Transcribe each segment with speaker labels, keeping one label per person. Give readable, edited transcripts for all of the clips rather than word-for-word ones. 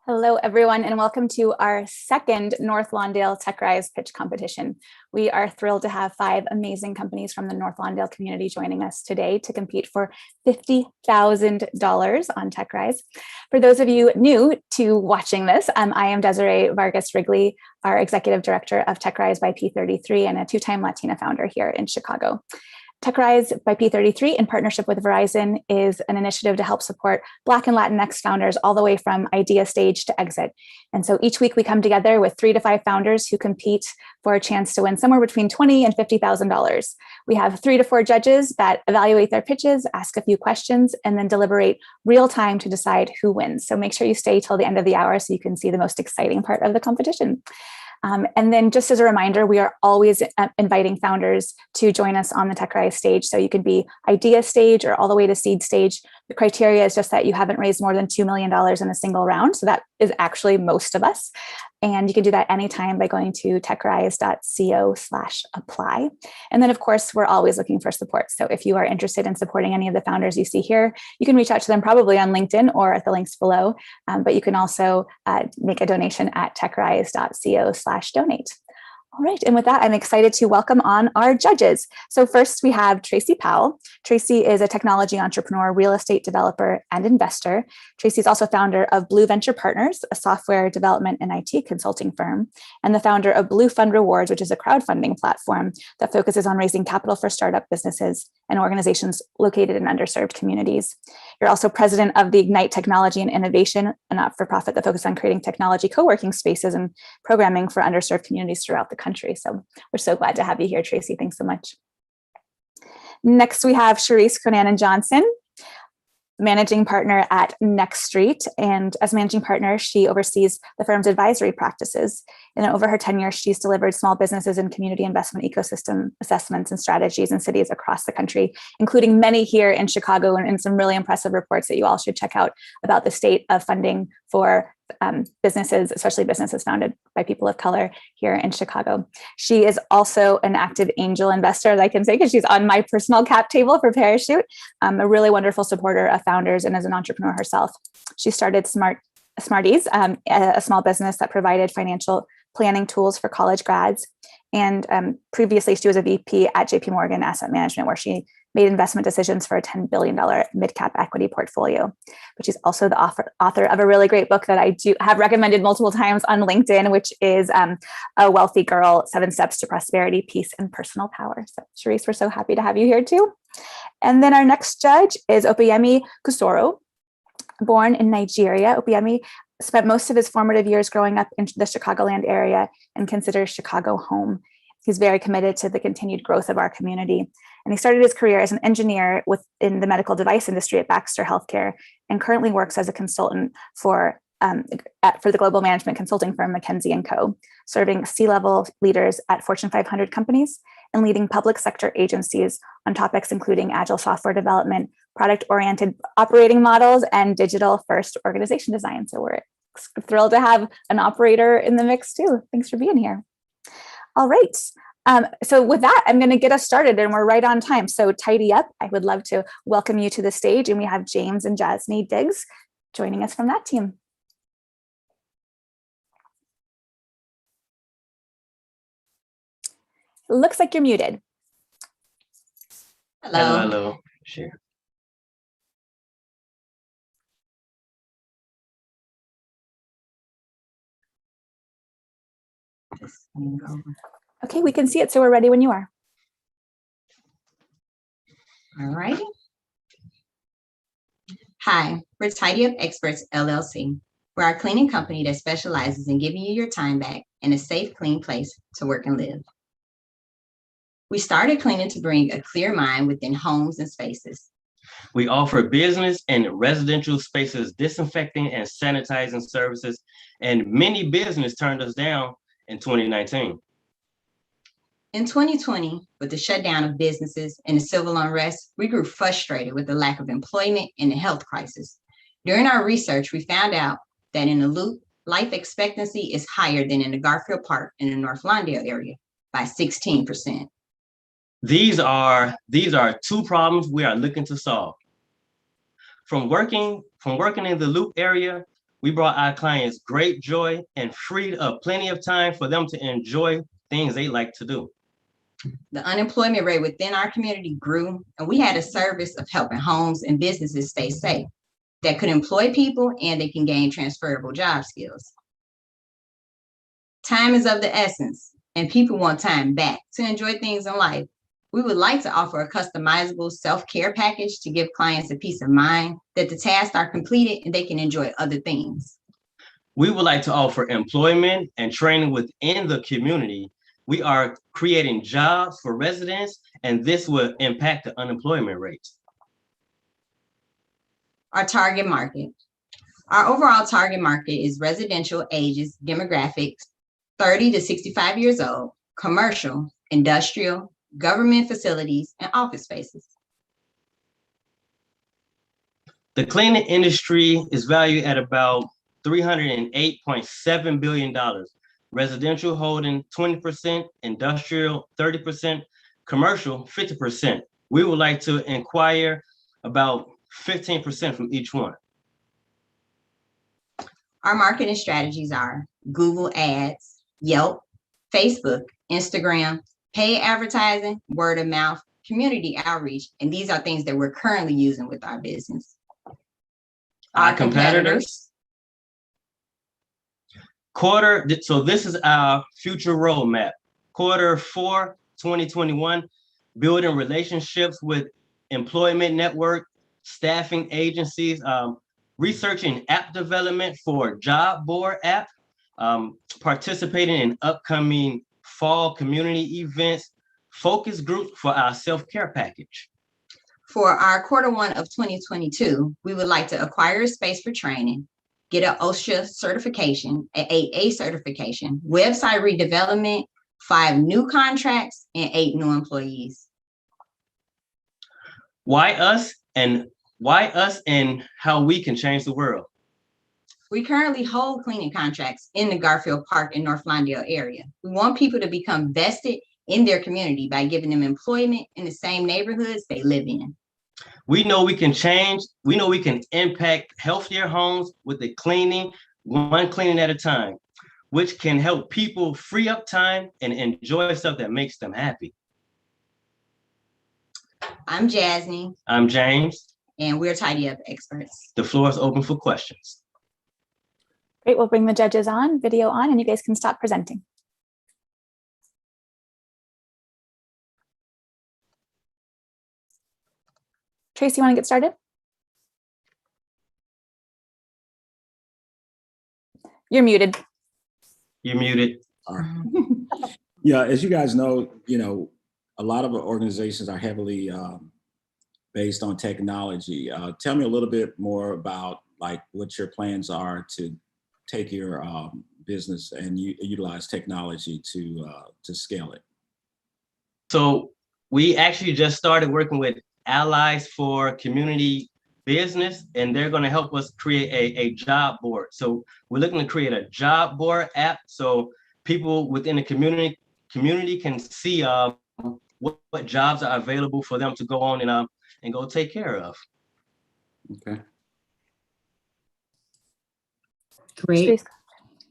Speaker 1: Hello, everyone, and welcome to our second North Lawndale TechRise pitch competition. We are thrilled to have 5 amazing companies from the North Lawndale community joining us today to compete for $50,000 on TechRise. For those of you new to watching this, I am Desiree Vargas Wrigley, our Executive Director of TechRise by P33 and a 2-time Latina founder here in Chicago. TechRise by P33 in partnership with Verizon is an initiative to help support Black and Latinx founders all the way from idea stage to exit. And so each week we come together with 3 to 5 founders who compete for a chance to win somewhere between $20,000 and $50,000. We have 3 to 4 judges that evaluate their pitches, ask a few questions, and then deliberate real time to decide who wins. So make sure you stay till the end of the hour so you can see the most exciting part of the competition. And then just as a reminder, we are always inviting founders to join us on the TechRise stage. So you could be idea stage or all the way to seed stage. The criteria is just that you haven't raised more than $2 million in a single round. So that is actually most of us. And you can do that anytime by going to techrise.co/apply. And then, of course, we're always looking for support. So if you are interested in supporting any of the founders you see here, you can reach out to them probably on LinkedIn or at the links below. But you can also make a donation at techrise.co/donate. All right, and with that, I'm excited to welcome on our judges. So first we have Tracy Powell. Tracy is a technology entrepreneur, real estate developer, and investor. Tracy is also founder of Blue Venture Partners, a software development and IT consulting firm, and the founder of Blue Fund Rewards, which is a crowdfunding platform that focuses on raising capital for startup businesses and organizations located in underserved communities. You're also president of the Ignite Technology and Innovation, a not-for-profit that focuses on creating technology co-working spaces and programming for underserved communities throughout the country. So we're so glad to have you here, Tracy. Thanks so much. Next, we have Sharice Conanan Johnson, managing partner at Next Street. And as managing partner, she oversees the firm's advisory practices. And over her tenure, she's delivered small businesses and community investment ecosystem assessments and strategies in cities across the country, including many here in Chicago, and some really impressive reports that you all should check out about the state of funding for businesses, especially businesses founded by people of color here in Chicago. She is also an active angel investor, as I can say, because she's on my personal cap table for Parachute, a really wonderful supporter of founders and as an entrepreneur herself. She started Smarties, a small business that provided financial planning tools for college grads. And previously, she was a VP at JP Morgan Asset Management, where she made investment decisions for a $10 billion mid-cap equity portfolio. But she's also the author of a really great book that I have recommended multiple times on LinkedIn, which is A Wealthy Girl, 7 Steps to Prosperity, Peace, and Personal Power. So Sharice, we're so happy to have you here too. And then our next judge is Opeyemi Kusoro. Born in Nigeria, Opeyemi spent most of his formative years growing up in the Chicagoland area and considers Chicago home. He's very committed to the continued growth of our community. And he started his career as an engineer within the medical device industry at Baxter Healthcare, and currently works as a consultant for the global management consulting firm McKinsey & Co., serving C-level leaders at Fortune 500 companies and leading public sector agencies on topics including agile software development, product-oriented operating models, and digital-first organization design. So we're thrilled to have an operator in the mix too. Thanks for being here. All right. So with that, I'm going to get us started, and we're right on time. So tidy up. I would love to welcome you to the stage, and we have James and Jasney Diggs joining us from that team. Looks like you're muted.
Speaker 2: Hello.
Speaker 3: Hello. Sure.
Speaker 1: Okay, we can see it, so we're ready when you are.
Speaker 2: All right. Hi, we're Tidy Up Experts LLC. We're a cleaning company that specializes in giving you your time back in a safe, clean place to work and live. We started cleaning to bring a clear mind within homes and spaces.
Speaker 3: We offer business and residential spaces disinfecting and sanitizing services, and many businesses turned us down in 2019.
Speaker 2: In 2020, with the shutdown of businesses and the civil unrest, we grew frustrated with the lack of employment and the health crisis. During our research, we found out that in the Loop, life expectancy is higher than in the Garfield Park in the North Lawndale area by 16%.
Speaker 3: These are 2 problems we are looking to solve. From working in the Loop area, We brought our clients great joy and freed up plenty of time for them to enjoy things they like to do.
Speaker 2: The unemployment rate within our community grew, and we had a service of helping homes and businesses stay safe that could employ people and they can gain transferable job skills. Time is of the essence, and people want time back to enjoy things in life. We would like to offer a customizable self-care package to give clients a peace of mind that the tasks are completed and they can enjoy other things.
Speaker 3: We would like to offer employment and training within the community. We are creating jobs for residents, and this will impact the unemployment rate.
Speaker 2: Our target market. Our overall target market is residential ages, demographics, 30 to 65 years old, commercial, industrial, government facilities, and office spaces.
Speaker 3: The cleaning industry is valued at about $308.7 billion. Residential holding 20%, industrial 30%, commercial 50%. We would like to inquire about 15% from each one.
Speaker 2: Our marketing strategies are Google Ads, Yelp, Facebook, Instagram, paid advertising, word of mouth, community outreach, and these are things that we're currently using with our business.
Speaker 3: Our competitors. So this is our future roadmap. Q4 2021, building relationships with employment network, staffing agencies, researching app development for job board app, participating in upcoming fall community events, focus groups for our self-care package.
Speaker 2: For our Q1 of 2022, we would like to acquire a space for training, get an OSHA certification, an 8A certification, website redevelopment, 5 new contracts, and 8 new employees.
Speaker 3: Why us and how we can change the world?
Speaker 2: We currently hold cleaning contracts in the Garfield Park and North Lawndale area. We want people to become vested in their community by giving them employment in the same neighborhoods they live in.
Speaker 3: We know we can change. We know we can impact healthier homes with the cleaning, one cleaning at a time, which can help people free up time and enjoy stuff that makes them happy.
Speaker 2: I'm Jasney.
Speaker 3: I'm James.
Speaker 2: And we're Tidy Up experts.
Speaker 3: The floor is open for questions.
Speaker 1: Great, we'll bring the judges on, video on, and you guys can stop presenting. Tracy, you want to get started? You're muted.
Speaker 3: You're muted.
Speaker 4: All right. Yeah, as you guys know, a lot of organizations are heavily based on technology. Tell me a little bit more about what your plans are to take your business and utilize technology to scale it.
Speaker 3: So we actually just started working with Allies for Community Business, and they're going to help us create a job board. So we're looking to create a job board app so people within the community can see what jobs are available for them to go on and go take care of.
Speaker 4: Okay.
Speaker 5: Great.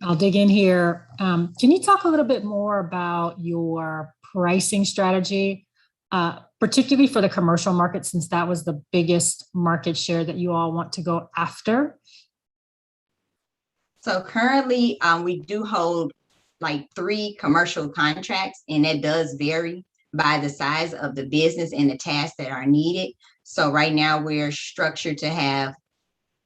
Speaker 5: I'll dig in here. Can you talk a little bit more about your pricing strategy, particularly for the commercial market, since that was the biggest market share that you all want to go after?
Speaker 2: So currently, we do hold 3 commercial contracts, and it does vary by the size of the business and the tasks that are needed. So right now we're structured to have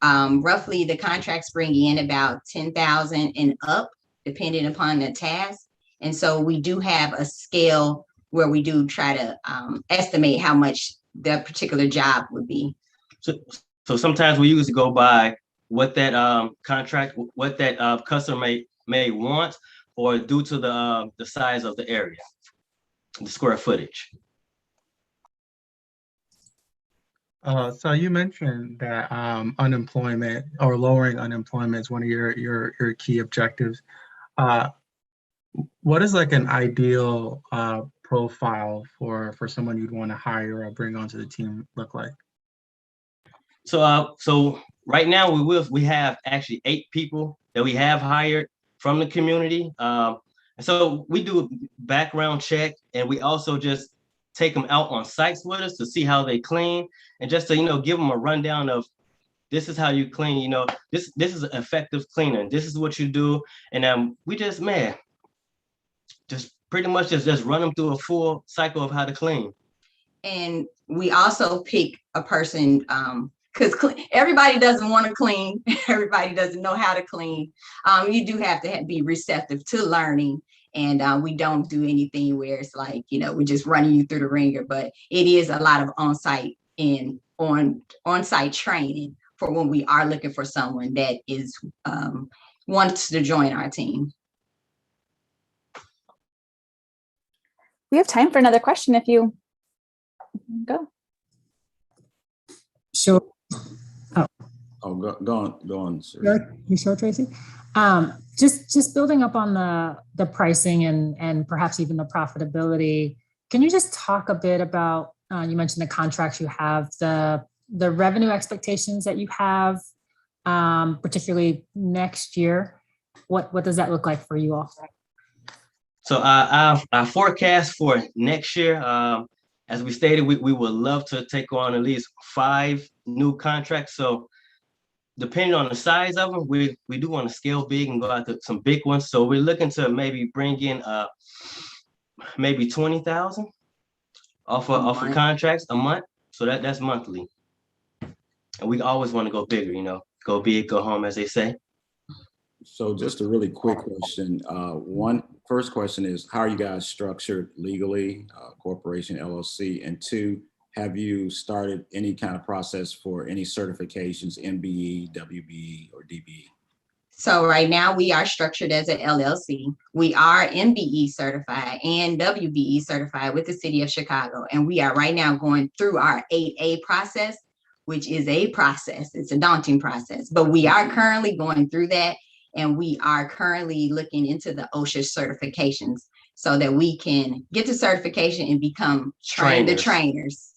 Speaker 2: roughly the contracts bring in about 10,000 and up, depending upon the task. And so we do have a scale where we do try to estimate how much that particular job would be.
Speaker 3: So sometimes we usually go by what that contract, what that customer may want, or due to the size of the area, the square footage.
Speaker 6: So you mentioned that unemployment or lowering unemployment is one of your key objectives. What is an ideal profile for someone you'd want to hire or bring onto the team look like?
Speaker 3: So right now we have actually 8 people that we have hired from the community. So we do a background check, and we also just take them out on sites with us to see how they clean, and just to give them a rundown of this is how you clean. This is an effective cleaner. This is what you do, and we just pretty much just run them through a full cycle of how to clean.
Speaker 2: And we also pick a person because everybody doesn't want to clean. Everybody doesn't know how to clean. You do have to be receptive to learning. And we don't do anything where it's like, we're just running you through the ringer. But it is a lot of on-site and on-site training for when we are looking for someone that is wants to join our team.
Speaker 1: We have time for another question if you go.
Speaker 5: Sure.
Speaker 4: Go on, sir.
Speaker 5: You sure, Tracy? Just building up on the pricing and perhaps even the profitability. Can you just talk a bit about, you mentioned the contracts you have, the revenue expectations that you have, particularly next year? What does that look like for you all?
Speaker 3: So our forecast for next year, as we stated, we would love to take on at least 5 new contracts. So depending on the size of them, we do want to scale big and go out to some big ones. So we're looking to maybe bring in maybe 20,000 off of contracts a month. So that's monthly. And we always want to go bigger, go big, go home, as they say.
Speaker 4: So just a really quick question. First question is, how are you guys structured legally, corporation, LLC? And 2, have you started any kind of process for any certifications, MBE, WBE, or DBE?
Speaker 2: So right now we are structured as an LLC. We are MBE certified and WBE certified with the city of Chicago. And we are right now going through our 8A process, which is a process. It's a daunting process, but we are currently going through that. And we are currently looking into the OSHA certifications so that we can get the certification and become the trainers.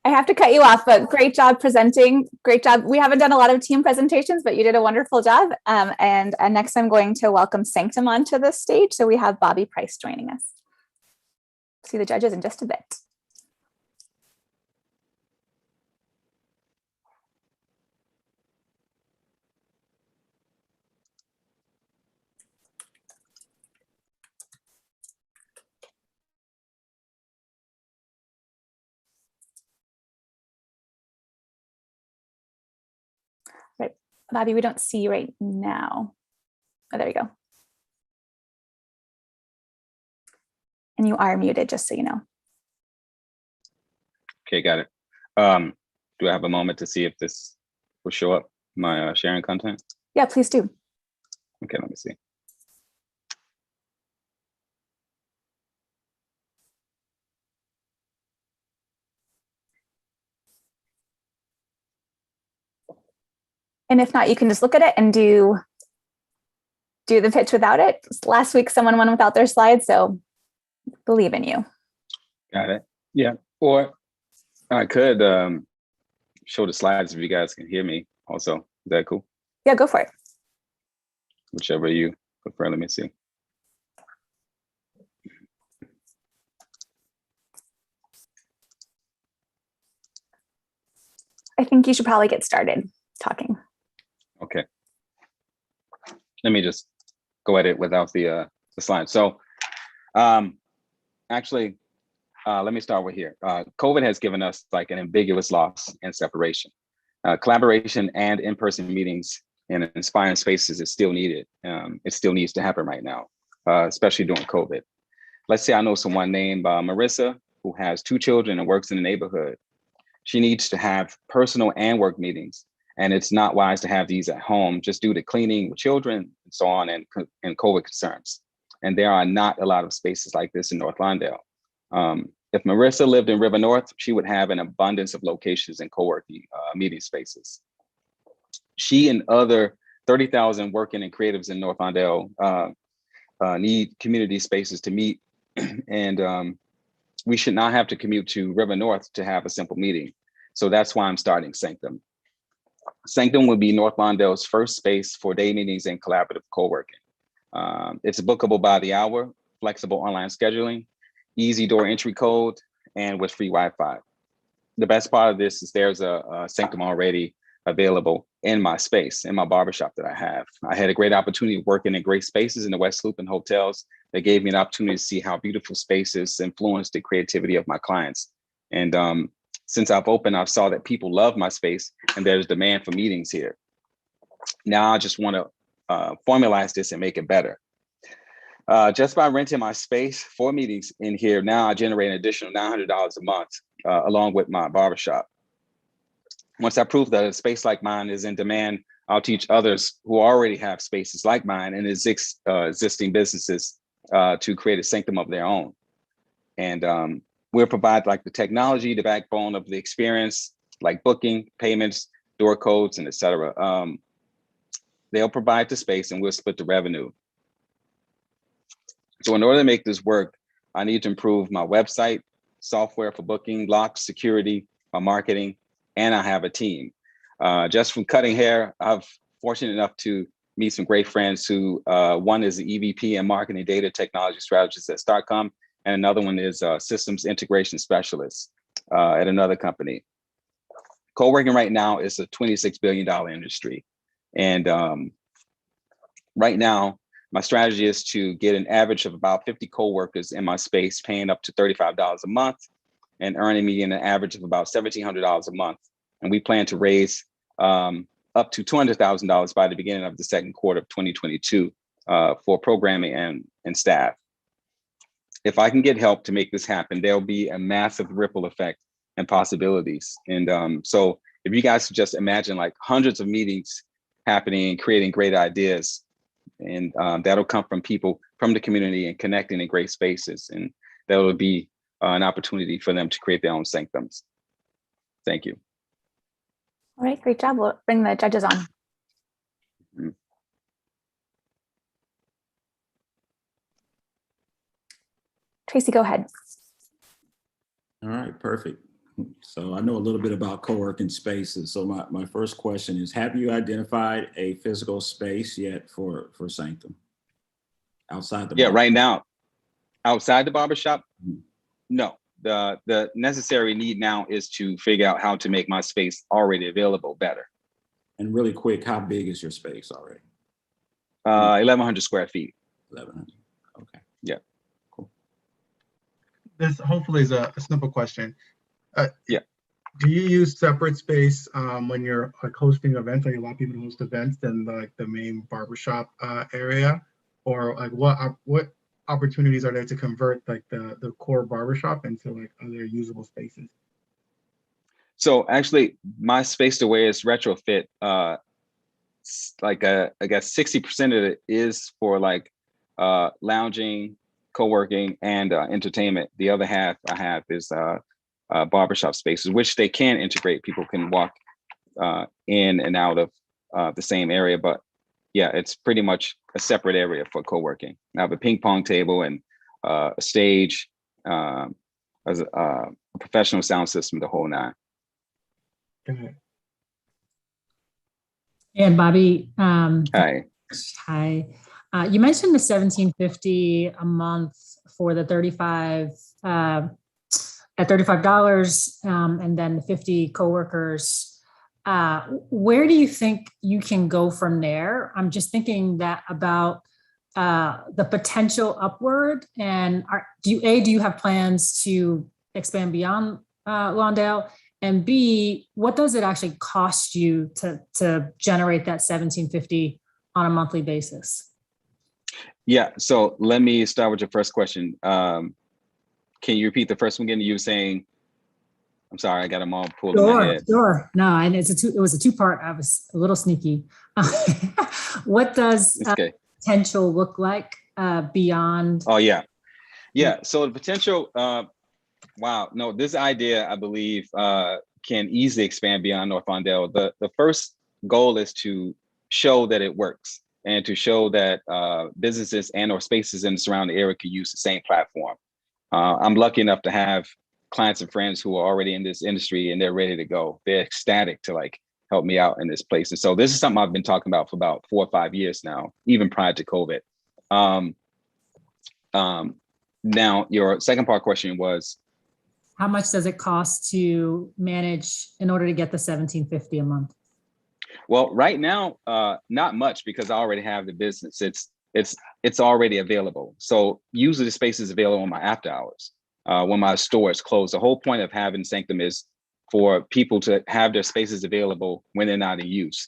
Speaker 1: I have to cut you off, but great job presenting. Great job. We haven't done a lot of team presentations, but you did a wonderful job. And next I'm going to welcome Sanctum onto the stage. So we have Bobby Price joining us. See the judges in just a bit. Bobby, we don't see you right now. Oh, there we go. And you are muted, just so you know.
Speaker 7: Okay, got it. Do I have a moment to see if this will show up, my sharing content?
Speaker 1: Yeah, please do.
Speaker 7: Okay, let me see.
Speaker 1: And if not, you can just look at it and do the pitch without it. Last week, someone went without their slides, so believe in you.
Speaker 7: Got it. Yeah. Or I could show the slides if you guys can hear me also. Is that cool?
Speaker 1: Yeah, go for it.
Speaker 7: Whichever you prefer. Let me see.
Speaker 1: I think you should probably get started talking.
Speaker 7: Okay. Let me just go at it without the slide. So actually, let me start with here. COVID has given us like an ambiguous loss and separation. Collaboration and in-person meetings in inspiring spaces is still needed. It still needs to happen right now, especially during COVID. Let's say I know someone named Marissa who has 2 children and works in the neighborhood. She needs to have personal and work meetings. And it's not wise to have these at home just due to cleaning with children and so on and COVID concerns. And there are not a lot of spaces like this in North Lawndale. If Marissa lived in River North, she would have an abundance of locations and co-working meeting spaces. She and other 30,000 working and creatives in North Lawndale need community spaces to meet. And we should not have to commute to River North to have a simple meeting. So that's why I'm starting Sanctum. Sanctum will be North Lawndale's first space for day meetings and collaborative co-working. It's bookable by the hour, flexible online scheduling, easy door entry code, and with free Wi-Fi. The best part of this is there's a Sanctum already available in my space, in my barbershop that I have. I had a great opportunity of working in great spaces in the West Loop and hotels that gave me an opportunity to see how beautiful spaces influence the creativity of my clients. And since I've opened, I saw that people love my space and there's demand for meetings here. Now I just want to formalize this and make it better. Just by renting my space for meetings in here, now I generate an additional $900 a month, along with my barbershop. Once I prove that a space like mine is in demand, I'll teach others who already have spaces like mine and existing businesses to create a sanctum of their own. And we'll provide like the technology, the backbone of the experience, like booking, payments, door codes, and et cetera. They'll provide the space and we'll split the revenue. So in order to make this work, I need to improve my website, software for booking, locks, security, my marketing, and I have a team. Just from cutting hair, I've fortunate enough to meet some great friends who, one is the EVP and marketing data technology strategist at Starcom, and another one is systems integration specialist at another company. Co-working right now is a $26 billion industry. And right now, my strategy is to get an average of about 50 co-workers in my space, paying up to $35 a month and earning me an average of about $1,700 a month. And we plan to raise up to $200,000 by the beginning of the second quarter of 2022 for programming and staff. If I can get help to make this happen, there'll be a massive ripple effect and possibilities. And so if you guys could just imagine like hundreds of meetings happening and creating great ideas, and that'll come from people from the community and connecting in great spaces. And that will be an opportunity for them to create their own sanctums. Thank you.
Speaker 1: All right, great job. We'll bring the judges on.
Speaker 7: Mm-hmm.
Speaker 1: Tracy, go ahead.
Speaker 4: All right, perfect. So I know a little bit about co-working spaces. So my first question is, have you identified a physical space yet for Sanctum? Outside the
Speaker 7: right now, outside the barbershop? Mm-hmm. No. The necessary need now is to figure out how to make my space already available better.
Speaker 4: And really quick, how big is your space already?
Speaker 7: 1,100 square feet.
Speaker 4: 1,100. Okay.
Speaker 7: Yeah.
Speaker 4: Cool.
Speaker 6: This hopefully is a simple question.
Speaker 7: Yeah.
Speaker 6: Do you use separate space when you're like hosting events? Like a lot of people host events than like the main barbershop area, or like what opportunities are there to convert like the core barbershop into like other usable spaces?
Speaker 7: So actually, my space, the way it's retrofit, like I guess 60% of it is for like lounging, co-working, and entertainment. The other half I have is barbershop spaces, which they can integrate. People can walk in and out of the same area, but yeah, it's pretty much a separate area for co-working. I have a ping pong table and a stage, as a professional sound system, the whole nine.
Speaker 6: Okay.
Speaker 5: And Bobby,
Speaker 7: Hi.
Speaker 5: Hi. You mentioned the $1,750 a month for the 35 at $35, and then the 50 coworkers. Where do you think you can go from there? I'm just thinking that about the potential upward, and do you have plans to expand beyond Lawndale? And B, what does it actually cost you to generate that $1,750 on a monthly basis?
Speaker 7: Yeah, so let me start with your first question. Can you repeat the first one again? You were saying, I'm sorry, I got them all pulled in my head.
Speaker 5: Sure. No, and it was a two-part. I was a little sneaky. What does potential look like beyond?
Speaker 7: Oh, yeah. Yeah, so the potential, wow, no, this idea, I believe, can easily expand beyond North Lawndale. The first goal is to show that it works and to show that businesses and or spaces in the surrounding area can use the same platform. I'm lucky enough to have clients and friends who are already in this industry and they're ready to go. They're ecstatic to like helped me out in this place. And so this is something I've been talking about for about 4 or 5 years now, even prior to COVID. Now, your second part question was,
Speaker 5: how much does it cost to manage in order to get the $1,750 a month?
Speaker 7: Well, right now, not much, because I already have the business. It's already available. So usually the space is available on my after hours when my store is closed. The whole point of having Sanctum is for people to have their spaces available when they're not in use.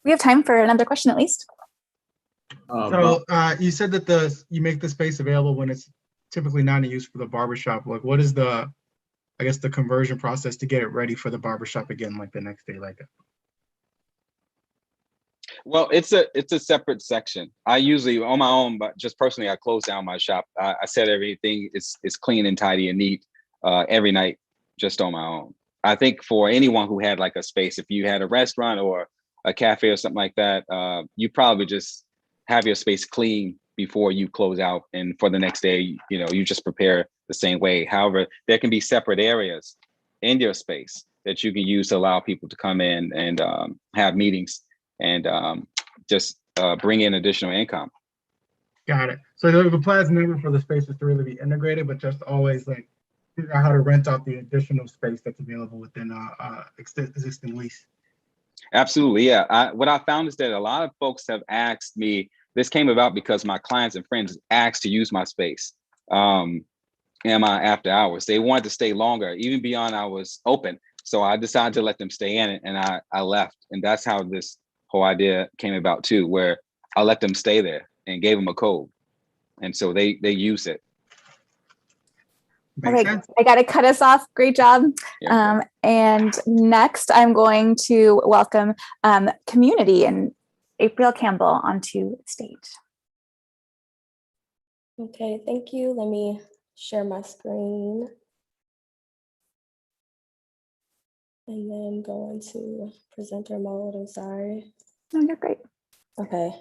Speaker 1: We have time for another question at least.
Speaker 6: So you said that you make the space available when it's typically not in use for the barbershop. Like, what is the, I guess, the conversion process to get it ready for the barbershop again, like the next day, like that?
Speaker 7: Well, it's a separate section. I usually on my own, but just personally, I close down my shop. I set everything is clean and tidy and neat every night, just on my own. I think for anyone who had like a space, if you had a restaurant or a cafe or something like that, you probably just have your space clean before you close out. And for the next day, you just prepare the same way. However, there can be separate areas in your space that you can use to allow people to come in and have meetings and just bring in additional income.
Speaker 6: Got it. So the plan's never for the spaces to really be integrated, but just always like figure out how to rent out the additional space that's available within existing lease.
Speaker 7: Absolutely, yeah. What I found is that a lot of folks have asked me, this came about because my clients and friends asked to use my space and my after hours. They wanted to stay longer, even beyond I was open. So I decided to let them stay in it, and I left. And that's how this whole idea came about too, where I let them stay there and gave them a code. And so they use it.
Speaker 1: Okay, I got to cut us off. Great job.
Speaker 7: Yeah.
Speaker 1: And next, I'm going to welcome Community and Apriel Campbell onto the stage.
Speaker 8: Okay, thank you. Let me share my screen. And then go into presenter mode. I'm sorry.
Speaker 1: No, you're great.
Speaker 8: Okay,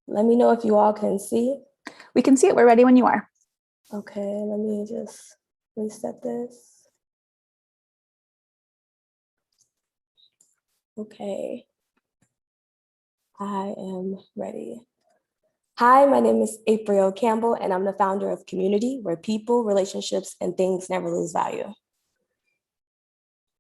Speaker 8: let me know if you all can see.
Speaker 1: We can see it. We're ready when you are.
Speaker 8: Okay, let me just reset this. Okay, I am ready. Hi, my name is Apriel Campbell, and I'm the founder of Community, where people, relationships, and things never lose value.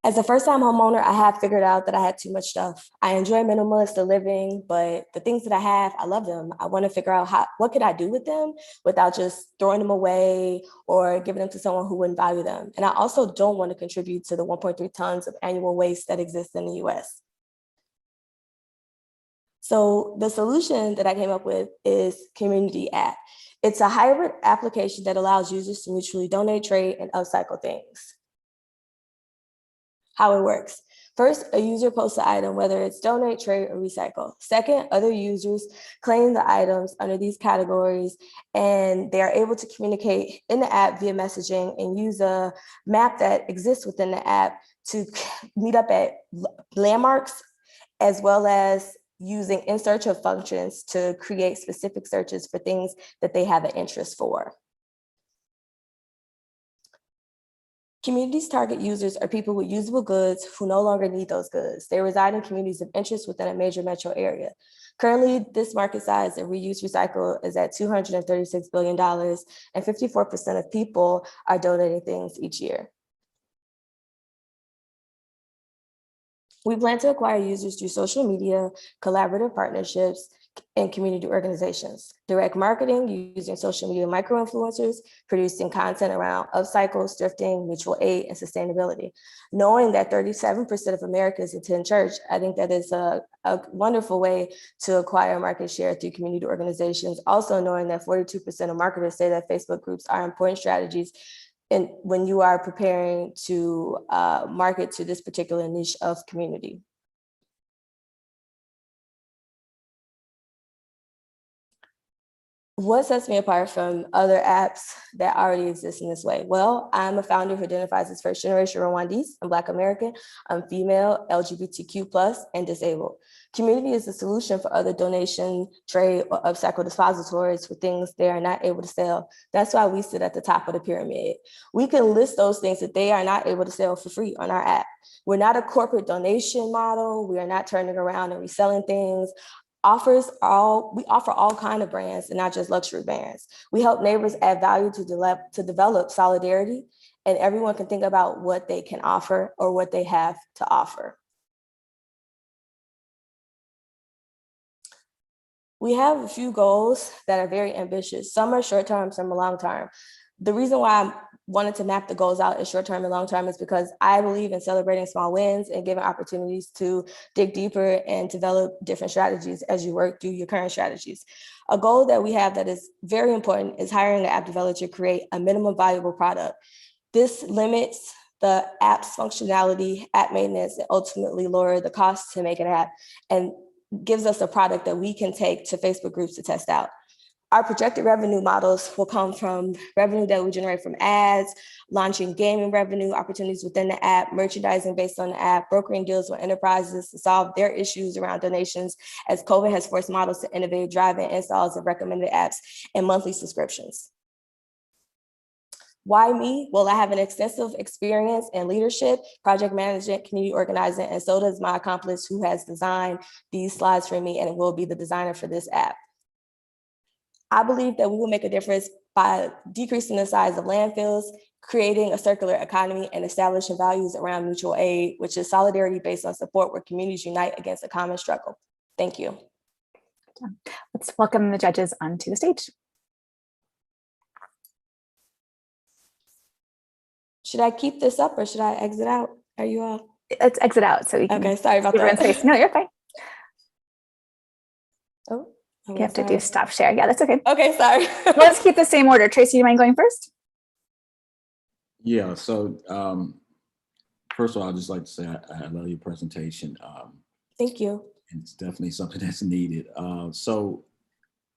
Speaker 8: As a first-time homeowner, I have figured out that I had too much stuff. I enjoy minimalist living, but the things that I have, I love them. I want to figure out what could I do with them without just throwing them away or giving them to someone who wouldn't value them. And I also don't want to contribute to the 1.3 tons of annual waste that exists in the US. So the solution that I came up with is Community App. It's a hybrid application that allows users to mutually donate, trade, and upcycle things. How it works. First, a user posts the item, whether it's donate, trade, or recycle. Second, other users claim the items under these categories, and they are able to communicate in the app via messaging and use a map that exists within the app to meet up at landmarks, as well as using in search of functions to create specific searches for things that they have an interest for. Communities' target users are people with usable goods who no longer need those goods. They reside in communities of interest within a major metro area. Currently, this market size of reuse recycle is at $236 billion, and 54% of people are donating things each year. We plan to acquire users through social media, collaborative partnerships, and community organizations, direct marketing using social media micro-influencers, producing content around upcycle, thrifting, mutual aid, and sustainability. Knowing that 37% of Americans attend church, I think that is a wonderful way to acquire market share through community organizations. Also knowing that 42% of marketers say that Facebook groups are important strategies when you are preparing to market to this particular niche of community. What sets me apart from other apps that already exist in this way? Well, I'm a founder who identifies as first generation Rwandese. I'm Black American, I'm female, LGBTQ+, and disabled. Community is the solution for other donation, trade, or upcycle depositories for things they are not able to sell. That's why we sit at the top of the pyramid. We can list those things that they are not able to sell for free on our app. We're not a corporate donation model. We are not turning around and reselling things. We offer all kind of brands and not just luxury brands. We help neighbors add value to develop solidarity, and everyone can think about what they can offer or what they have to offer. We have a few goals that are very ambitious. Some are short-term, some are long-term. The reason why I wanted to map the goals out as short-term and long-term is because I believe in celebrating small wins and giving opportunities to dig deeper and develop different strategies as you work through your current strategies. A goal that we have that is very important is hiring an app developer to create a minimum valuable product. This limits the app's functionality, app maintenance, and ultimately lower the cost to make an app, and gives us a product that we can take to Facebook groups to test out. Our projected revenue models will come from revenue that we generate from ads, launching gaming revenue opportunities within the app, merchandising based on the app, brokering deals with enterprises to solve their issues around donations, as COVID has forced models to innovate, driving installs of recommended apps and monthly subscriptions. Why me? Well, I have an extensive experience in leadership, project management, community organizing, and so does my accomplice who has designed these slides for me and will be the designer for this app. I believe that we will make a difference by decreasing the size of landfills, creating a circular economy, and establishing values around mutual aid, which is solidarity based on support where communities unite against a common struggle. Thank you.
Speaker 1: Let's welcome the judges onto the stage.
Speaker 8: Should I keep this up or should I exit out? Are you all?
Speaker 1: Let's exit out so we can.
Speaker 8: Okay, sorry about that.
Speaker 1: Space. No, you're fine.
Speaker 8: Oh.
Speaker 1: You have to do stop share. Yeah, that's okay.
Speaker 8: Okay, sorry.
Speaker 1: Let's keep the same order. Tracy, do you mind going first?
Speaker 4: Yeah, so first of all, I'd just like to say I love your presentation.
Speaker 8: Thank you.
Speaker 4: And it's definitely something that's needed. So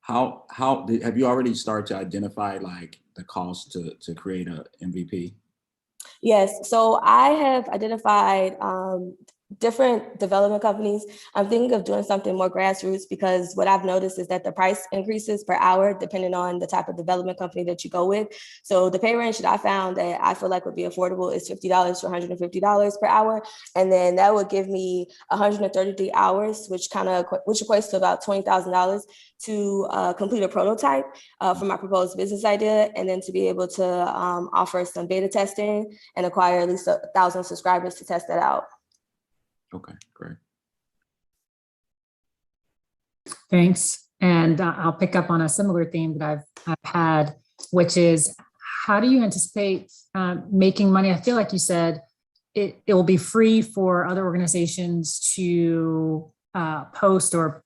Speaker 4: how have you already started to identify like the cost to create a MVP?
Speaker 8: Yes, so I have identified different development companies. I'm thinking of doing something more grassroots because what I've noticed is that the price increases per hour depending on the type of development company that you go with. So the pay range that I found that I feel like would be affordable is $50 to $150 per hour. And then that would give me 133 hours, which equates to about $20,000 to complete a prototype for my proposed business idea, and then to be able to offer some beta testing and acquire at least 1,000 subscribers to test that out.
Speaker 4: Okay, great.
Speaker 5: Thanks. And I'll pick up on a similar theme that I've had, which is how do you anticipate making money? I feel like you said it will be free for other organizations to post or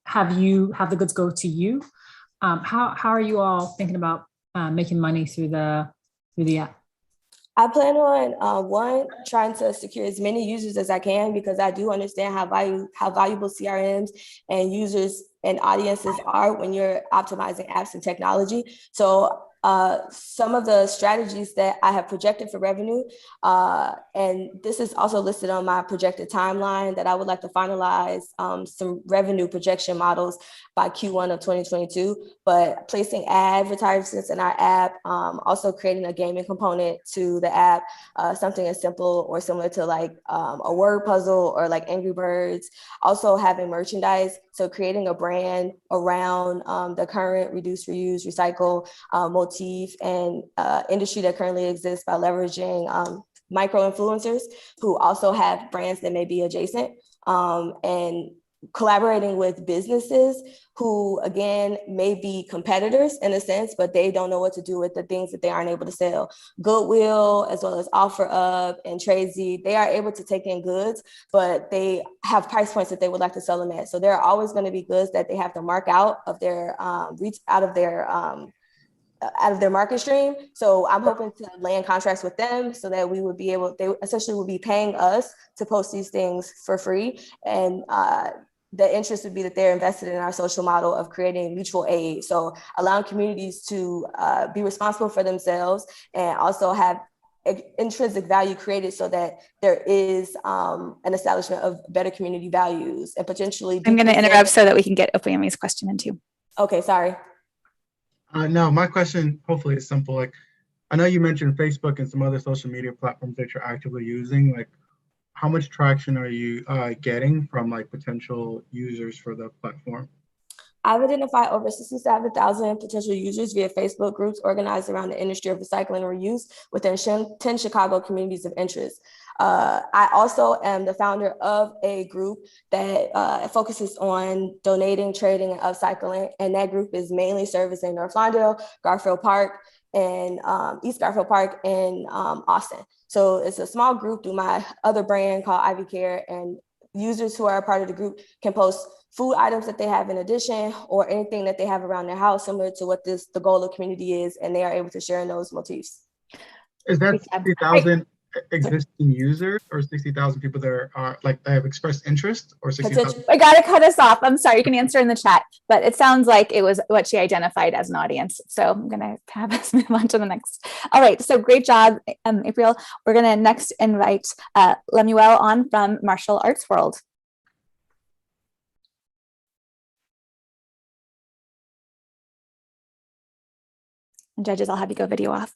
Speaker 5: have the goods go to you. How are you all thinking about making money through the app?
Speaker 8: I plan on trying to secure as many users as I can, because I do understand how valuable CRMs and users and audiences are when you're optimizing apps and technology. So some of the strategies that I have projected for revenue, and this is also listed on my projected timeline, that I would like to finalize some revenue projection models by Q1 of 2022, but placing advertisements in our app, also creating a gaming component to the app, something as simple or similar to like a word puzzle or like Angry Birds, also having merchandise. So creating a brand around the current reduce, reuse, recycle motif and industry that currently exists by leveraging micro influencers who also have brands that may be adjacent, and collaborating with businesses who, again, may be competitors in a sense, but they don't know what to do with the things that they aren't able to sell. Goodwill, as well as OfferUp and Tradesy, they are able to take in goods, but they have price points that they would like to sell them at. So there are always going to be goods that they have to mark out of their out of their market stream. So I'm hoping to land contracts with them so that we would be able, they essentially would be paying us to post these things for free. And the interest would be that they're invested in our social model of creating mutual aid. So allowing communities to be responsible for themselves and also have intrinsic value created so that there is an establishment of better community values and potentially.
Speaker 1: I'm going to interrupt so that we can get Opeyemi's question in too.
Speaker 8: Okay, sorry.
Speaker 6: No, my question hopefully is simple. Like, I know you mentioned Facebook and some other social media platforms that you're actively using. Like, how much traction are you getting from like potential users for the platform?
Speaker 8: I've identified over 67,000 potential users via Facebook groups organized around the industry of recycling and reuse within 10 Chicago communities of interest. I also am the founder of a group that focuses on donating, trading, and upcycling. And that group is mainly servicing North Lawndale, Garfield Park, and East Garfield Park in Austin. So it's a small group through my other brand called Ivy Care, and users who are a part of the group can post food items that they have in addition or anything that they have around their house, similar to what the goal of community is, and they are able to share in those motifs.
Speaker 6: Is that 60,000 existing users or 60,000 people that are like that have expressed interest, or 60,000?
Speaker 1: I gotta cut us off. I'm sorry, you can answer in the chat, but it sounds like it was what she identified as an audience. So I'm gonna have us move on to the next. All right, so great job, Apriel. We're gonna next invite Lemuel on from Martial Arts World. And judges, I'll have you go video off.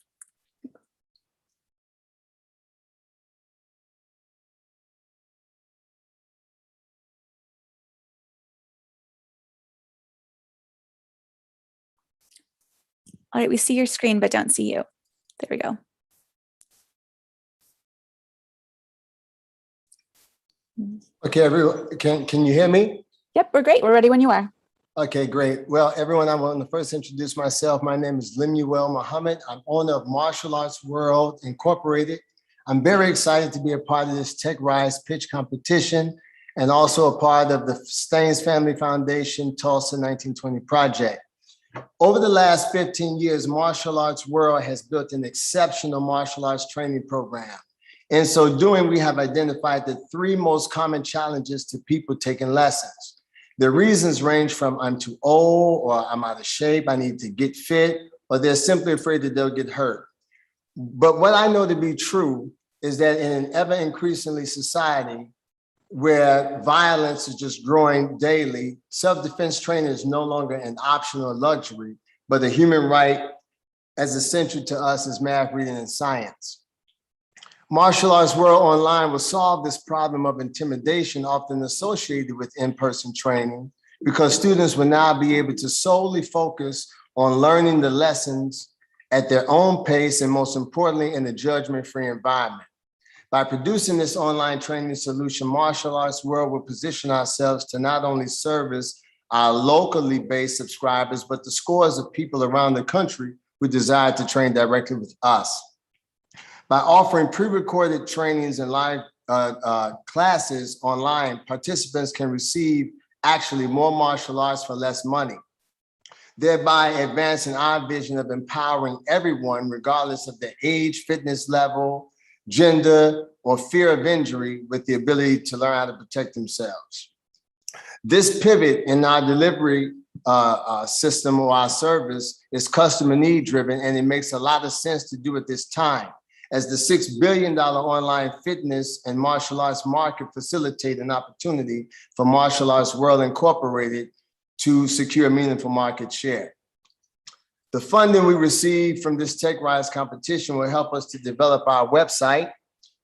Speaker 1: All right, we see your screen, but don't see you. There we go.
Speaker 9: Okay, everyone, can you hear me?
Speaker 1: Yep, we're great. We're ready when you are.
Speaker 9: Okay, great. Well, everyone, I want to first introduce myself. My name is Lemuel Muhammad. I'm owner of Martial Arts World Incorporated. I'm very excited to be a part of this TechRise pitch competition and also a part of the Steans Family Foundation Tulsa 1920 project. Over the last 15 years, Martial Arts World has built an exceptional martial arts training program. In so doing, we have identified the 3 most common challenges to people taking lessons. The reasons range from I'm too old, or I'm out of shape, I need to get fit, or they're simply afraid that they'll get hurt. But what I know to be true is that in an ever increasingly society where violence is just growing daily, self-defense training is no longer an optional luxury, but a human right as essential to us as math, reading, and science. Martial Arts World Online will solve this problem of intimidation often associated with in-person training, because students will now be able to solely focus on learning the lessons at their own pace and, most importantly, in a judgment-free environment. By producing this online training solution, Martial Arts World will position ourselves to not only service our locally based subscribers, but the scores of people around the country who desire to train directly with us. By offering pre-recorded trainings and live classes online, participants can receive actually more martial arts for less money, thereby advancing our vision of empowering everyone, regardless of their age, fitness level, gender, or fear of injury, with the ability to learn how to protect themselves. This pivot in our delivery system or our service is customer need driven, and it makes a lot of sense to do at this time, as the $6 billion online fitness and martial arts market facilitate an opportunity for Martial Arts World Incorporated to secure meaningful market share. The funding we receive from this TechRise competition will help us to develop our website,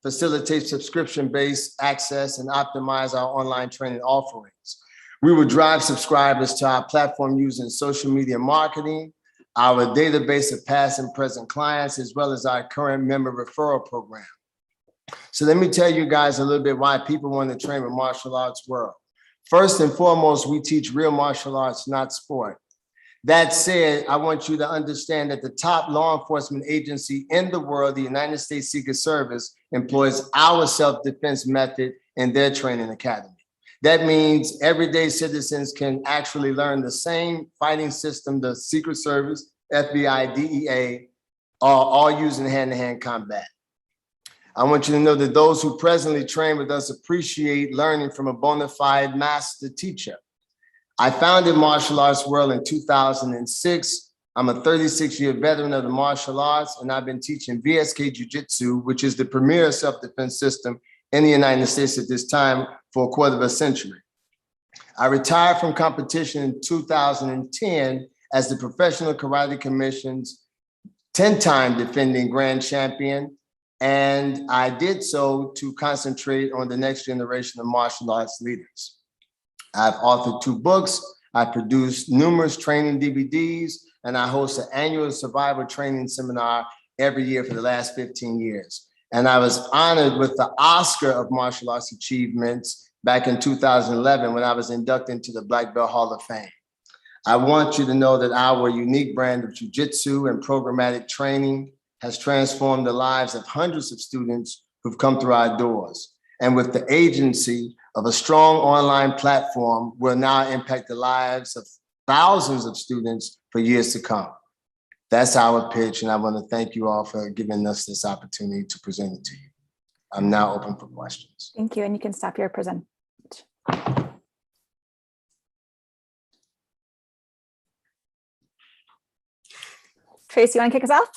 Speaker 9: facilitate subscription-based access, and optimize our online training offerings. We will drive subscribers to our platform using social media marketing, our database of past and present clients, as well as our current member referral program. So let me tell you guys a little bit why people want to train with Martial Arts World. First and foremost, we teach real martial arts, not sport. That said, I want you to understand that the top law enforcement agency in the world, the United States Secret Service, employs our self-defense method in their training academy. That means everyday citizens can actually learn the same fighting system the Secret Service, FBI, DEA are all using hand-to-hand combat. I want you to know that those who presently train with us appreciate learning from a bona fide master teacher. I founded Martial Arts World in 2006. I'm a 36-year veteran of the martial arts, and I've been teaching VSK Jiu-Jitsu, which is the premier self-defense system in the United States at this time, for a quarter of a century. I retired from competition in 2010 as the Professional Karate Commission's 10-time defending grand champion, and I did so to concentrate on the next generation of martial arts leaders. I've authored 2 books, I produced numerous training DVDs, and I host an annual survival training seminar every year for the last 15 years. And I was honored with the Oscar of Martial Arts Achievements back in 2011 when I was inducted into the Black Belt Hall of Fame. I want you to know that our unique brand of jiu-jitsu and programmatic training has transformed the lives of hundreds of students who've come through our doors. And with the agency of a strong online platform, will now impact the lives of thousands of students for years to come. That's our pitch, and I want to thank you all for giving us this opportunity to present it to you. I'm now open for questions.
Speaker 1: Thank you, and you can stop your presentation. Trace, you want to kick us off?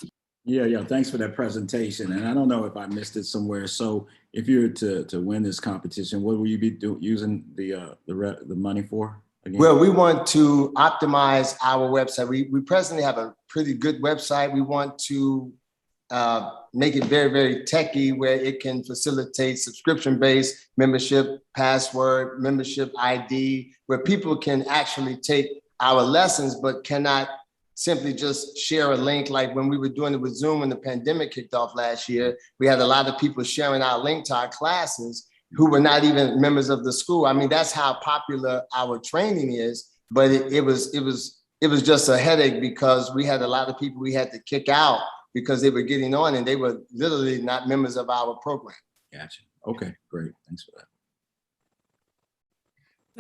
Speaker 4: Yeah, thanks for that presentation. And I don't know if I missed it somewhere. So if you were to win this competition, what will you be using the money for? Again?
Speaker 9: Well, we want to optimize our website. We presently have a pretty good website. We want to make it very, very techy, where it can facilitate subscription-based membership, password, membership ID, where people can actually take our lessons, but cannot simply just share a link. Like when we were doing it with Zoom when the pandemic kicked off last year, we had a lot of people sharing our link to our classes who were not even members of the school. I mean, that's how popular our training is, but it was just a headache because we had a lot of people we had to kick out because they were getting on and they were literally not members of our program.
Speaker 4: Gotcha. Okay, great. Thanks for that.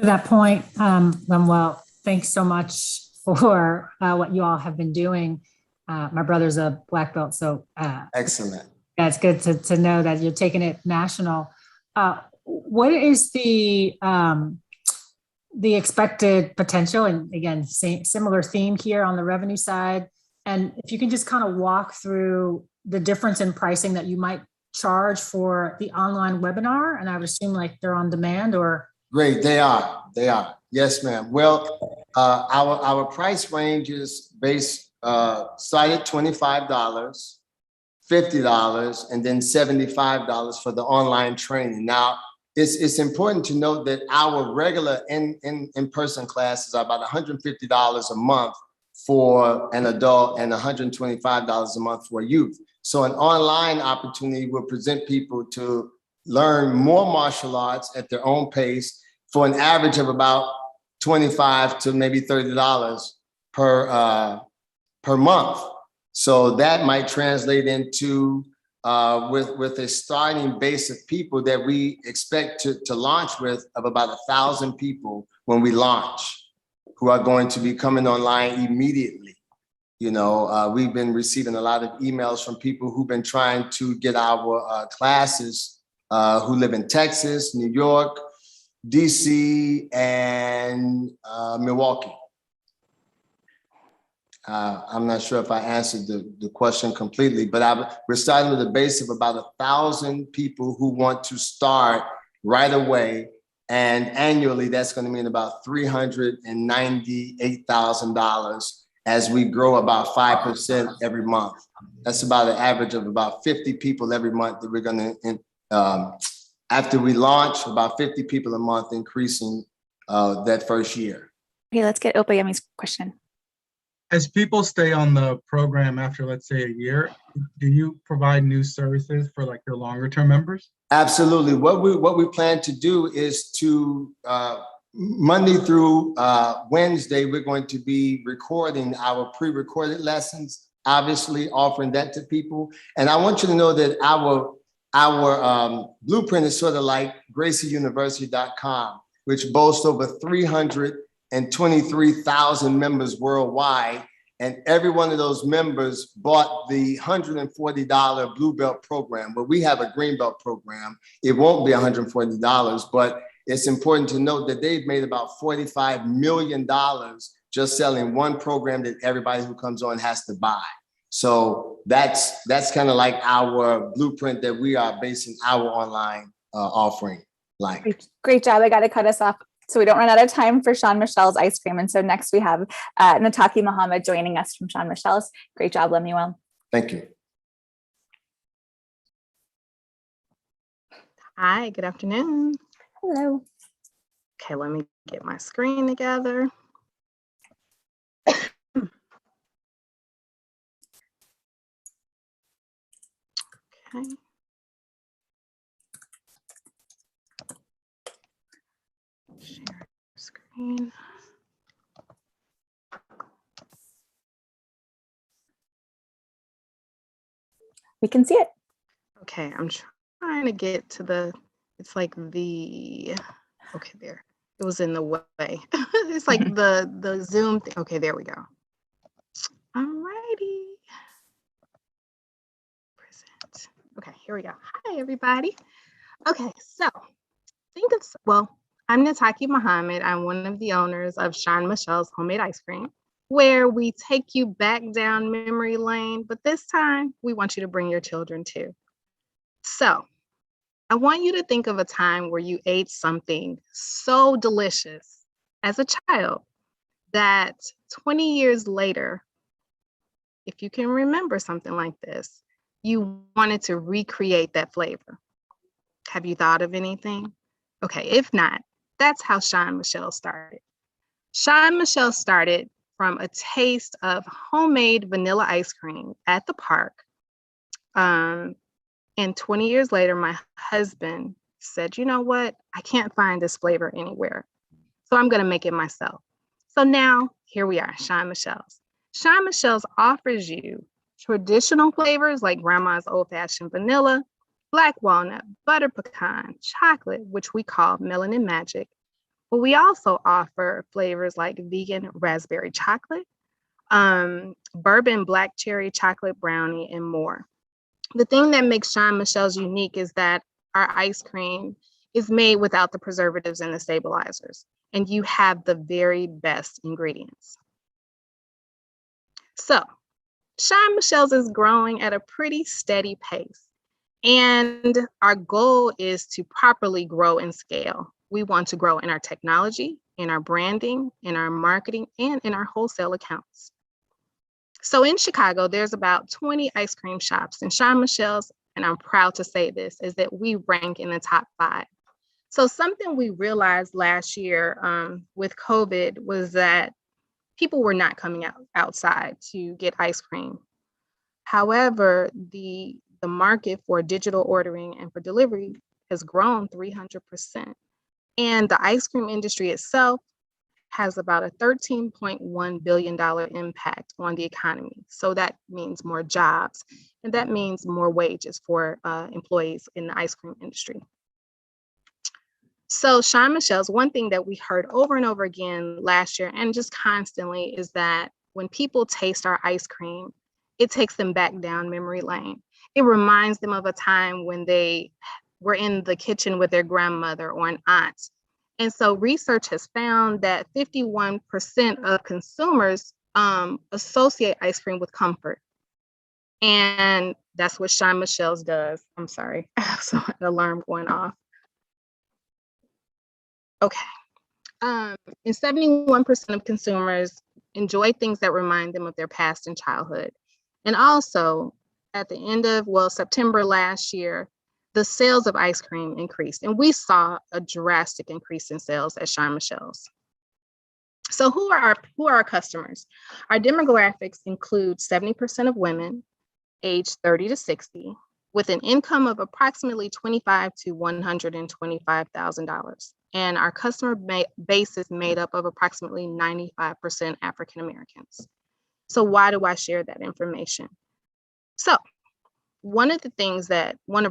Speaker 5: To that point, Lemuel, thanks so much for what you all have been doing. My brother's a black belt, so
Speaker 9: excellent.
Speaker 5: Yeah, it's good to know that you're taking it national. What is the expected potential? And again, similar theme here on the revenue side. And if you can just kind of walk through the difference in pricing that you might charge for the online webinar, and I would assume like they're on demand or. Great,
Speaker 9: they are. Yes, ma'am. Well, our price range is start at $25, $50, and then $75 for the online training. Now, it's important to note that our regular in-person classes are about $150 a month for an adult and $125 a month for youth. So an online opportunity will present people to learn more martial arts at their own pace for an average of about $25 to maybe $30 per month. So that might translate into with a starting base of people that we expect to launch with of about 1,000 people when we launch, who are going to be coming online immediately. You know, we've been receiving a lot of emails from people who've been trying to get our classes, who live in Texas, New York, DC, and Milwaukee. I'm not sure if I answered the question completely, but we're starting with a base of about 1,000 people who want to start right away. And annually, that's going to mean about $398,000 as we grow about 5% every month. That's about an average of about 50 people every month that we're going to, after we launch, about 50 people a month, increasing that first year.
Speaker 1: Okay, let's get Opayemi's question.
Speaker 6: As people stay on the program after, let's say, a year, do you provide new services for like your longer term members?
Speaker 9: Absolutely. What we plan to do is to Monday through Wednesday, we're going to be recording our pre-recorded lessons, obviously offering that to people. And I want you to know that our blueprint is sort of like GracieUniversity.com, which boasts over 323,000 members worldwide. And every one of those members bought the $140 Blue Belt program, but we have a Green Belt program. It won't be $140, but it's important to note that they've made about $45 million just selling one program that everybody who comes on has to buy. So that's kind of like our blueprint that we are basing our online offering like.
Speaker 1: Great job. I got to cut us off so we don't run out of time for Shawn Michelle's ice cream. And so next we have Nataki Muhammad joining us from Shawn Michelle's. Great job, Lemuel.
Speaker 9: Thank you.
Speaker 10: Hi, good afternoon.
Speaker 1: Hello.
Speaker 10: Okay, let me get my screen together. Okay. Share screen.
Speaker 1: We can see it.
Speaker 10: Okay, I'm trying to get to the, it's like the, okay, there. It was in the way. It's like the Zoom thing. Okay, there we go. All righty. Present. Okay, here we go. Hi, everybody. Okay, so think of, well, I'm Nataki Muhammad. I'm one of the owners of Shawn Michelle's Homemade Ice Cream, where we take you back down memory lane, but this time we want you to bring your children too. So I want you to think of a time where you ate something so delicious as a child that 20 years later, if you can remember something like this, you wanted to recreate that flavor. Have you thought of anything? Okay, if not, that's how Shawn Michelle started. Shawn Michelle started from a taste of homemade vanilla ice cream at the park. And 20 years later, my husband said, you know what? I can't find this flavor anywhere. So I'm going to make it myself. So now here we are, Shawn Michelle's. Shawn Michelle's offers you traditional flavors like grandma's old-fashioned vanilla, black walnut, butter pecan, chocolate, which we call melanin magic. But we also offer flavors like vegan raspberry chocolate, bourbon black cherry chocolate brownie, and more. The thing that makes Shawn Michelle's unique is that our ice cream is made without the preservatives and the stabilizers, and you have the very best ingredients. So Shawn Michelle's is growing at a pretty steady pace, and our goal is to properly grow and scale. We want to grow in our technology, in our branding, in our marketing, and in our wholesale accounts. So in Chicago, there's about 20 ice cream shops, and Shawn Michelle's, and I'm proud to say this, is that we rank in the top 5. So something we realized last year with COVID was that people were not coming outside to get ice cream. However, the market for digital ordering and for delivery has grown 300%. And the ice cream industry itself has about a $13.1 billion impact on the economy. So that means more jobs, and that means more wages for employees in the ice cream industry. So Shawn Michelle's, one thing that we heard over and over again last year and just constantly is that when people taste our ice cream, it takes them back down memory lane. It reminds them of a time when they were in the kitchen with their grandmother or an aunt. And so research has found that 51% of consumers associate ice cream with comfort. And that's what Shawn Michelle's does. I'm sorry, I have an alarm going off. Okay. And 71% of consumers enjoy things that remind them of their past and childhood. And also at the end of, September last year, the sales of ice cream increased, and we saw a drastic increase in sales at Shawn Michelle's. So who are our customers? Our demographics include 70% of women aged 30 to 60 with an income of approximately $25,000 to $125,000. And our customer base is made up of approximately 95% African Americans. So why do I share that information? So one of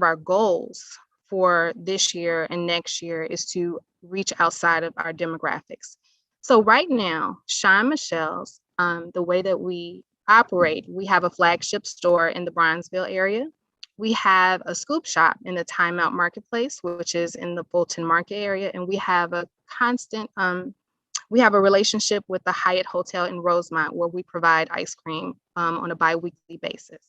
Speaker 10: our goals for this year and next year is to reach outside of our demographics. So right now, Shawn Michelle's The way that we operate, we have a flagship store in the Bronzeville area. We have a scoop shop in the Time Out Marketplace, which is in the Fulton Market area. And we have a constant, we have a relationship with the Hyatt Hotel in Rosemont, where we provide ice cream on a bi-weekly basis.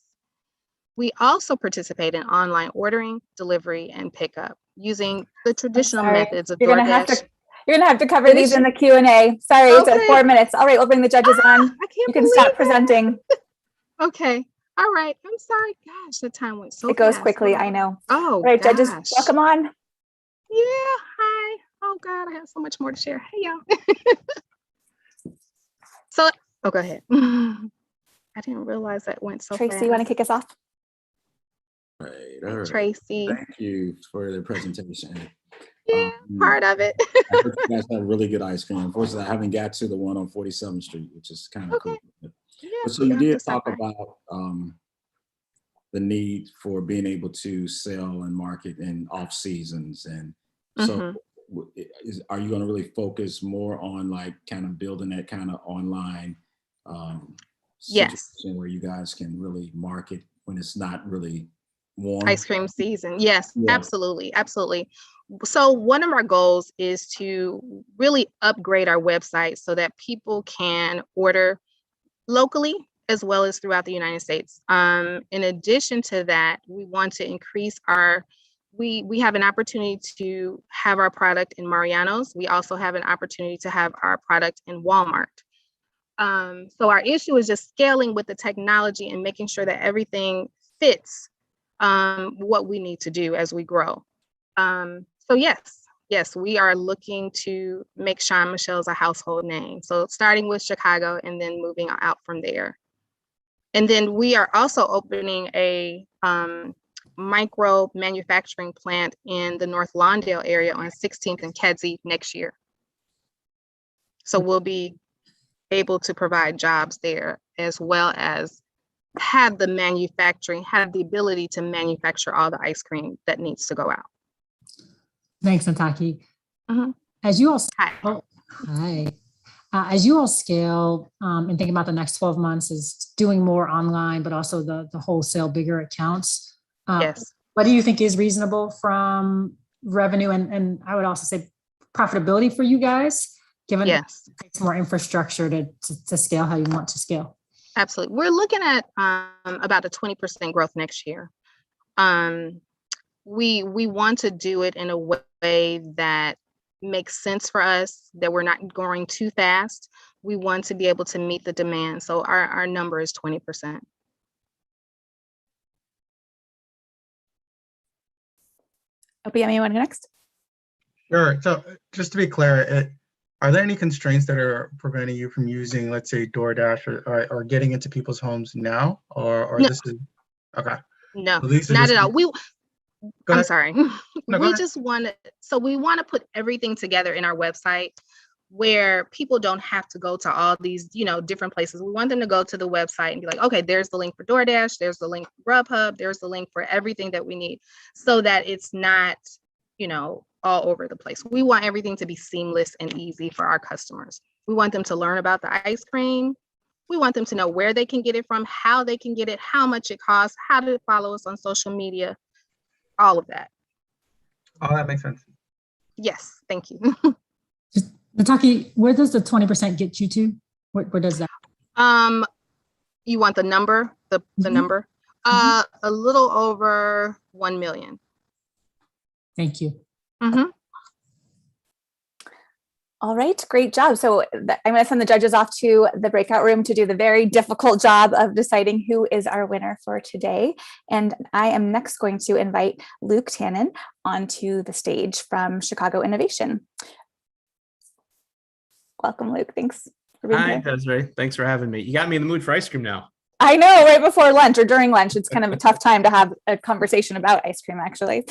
Speaker 10: We also participate in online ordering, delivery, and pickup using the traditional methods of DoorDash.
Speaker 1: You're gonna have to cover these in the Q&A. Sorry,
Speaker 10: okay.
Speaker 1: It's 4 minutes. All right, we'll bring the judges on. You can stop presenting.
Speaker 10: Okay. All right. I'm sorry. Gosh, the time went so fast.
Speaker 1: It goes quickly, I know.
Speaker 10: Oh,
Speaker 1: all right,
Speaker 10: gosh.
Speaker 1: judges, welcome on.
Speaker 10: Yeah, hi. Oh God, I have so much more to share. Hey, y'all. So, go ahead. I didn't realize that went so fast.
Speaker 1: Tracy, you want to kick us off?
Speaker 4: All right.
Speaker 10: Tracy.
Speaker 4: Thank you for the presentation.
Speaker 10: Yeah, part of it.
Speaker 4: I heard you guys have really good ice cream. Unfortunately, I haven't got to the one on 47th Street, which is kind of cool.
Speaker 10: Yeah,
Speaker 4: so you did talk about the need for being able to sell and market in off seasons. And so are you going to really focus more on like kind of building that kind of online situation where you guys can really market when it's not really warm?
Speaker 10: Ice cream season. Yes, absolutely. Absolutely. So one of our goals is to really upgrade our website so that people can order locally as well as throughout the United States. In addition to that, we want to increase we have an opportunity to have our product in Mariano's. We also have an opportunity to have our product in Walmart. So our issue is just scaling with the technology and making sure that everything fits what we need to do as we grow. So yes, we are looking to make Shawn Michelle's a household name. So starting with Chicago and then moving out from there. And then we are also opening a micro manufacturing plant in the North Lawndale area on 16th and Kedzie next year. So we'll be able to provide jobs there as well as have the ability to manufacture all the ice cream that needs to go out.
Speaker 5: Thanks, Nataki. As you all as you all scale and think about the next 12 months is doing more online, but also the wholesale bigger accounts. What do you think is reasonable from revenue and I would also say profitability for you guys, given it takes more infrastructure to scale how you want to scale?
Speaker 10: Absolutely. We're looking at about a 20% growth next year. We want to do it in a way that makes sense for us, that we're not growing too fast. We want to be able to meet the demand. So our number is 20%.
Speaker 1: OPM, you want to go next?
Speaker 6: Sure. So just to be clear, are there any constraints that are preventing you from using, let's say, DoorDash or getting into people's homes now? Or no. This is okay.
Speaker 10: No, not at all. I'm sorry. We just want to put everything together in our website where people don't have to go to all these, different places. We want them to go to the website and be like, okay, there's the link for DoorDash, there's the link for Grubhub, there's the link for everything that we need so that it's not, all over the place. We want everything to be seamless and easy for our customers. We want them to learn about the ice cream. We want them to know where they can get it from, how they can get it, how much it costs, how to follow us on social media, all of that.
Speaker 6: Oh, that makes sense.
Speaker 10: Yes, thank you.
Speaker 5: Nataki, where does the 20% get you to? Where does that?
Speaker 10: You want the number, the number? A little over 1 million.
Speaker 5: Thank you.
Speaker 1: All right, great job. So I'm going to send the judges off to the breakout room to do the very difficult job of deciding who is our winner for today. And I am next going to invite Luke Tanen onto the stage from Chicago Innovation. Welcome, Luke. Thanks for being here.
Speaker 11: Hi, Desiree. Thanks for having me. You got me in the mood for ice cream now.
Speaker 1: I know, right before lunch or during lunch, it's kind of a tough time to have a conversation about ice cream, actually.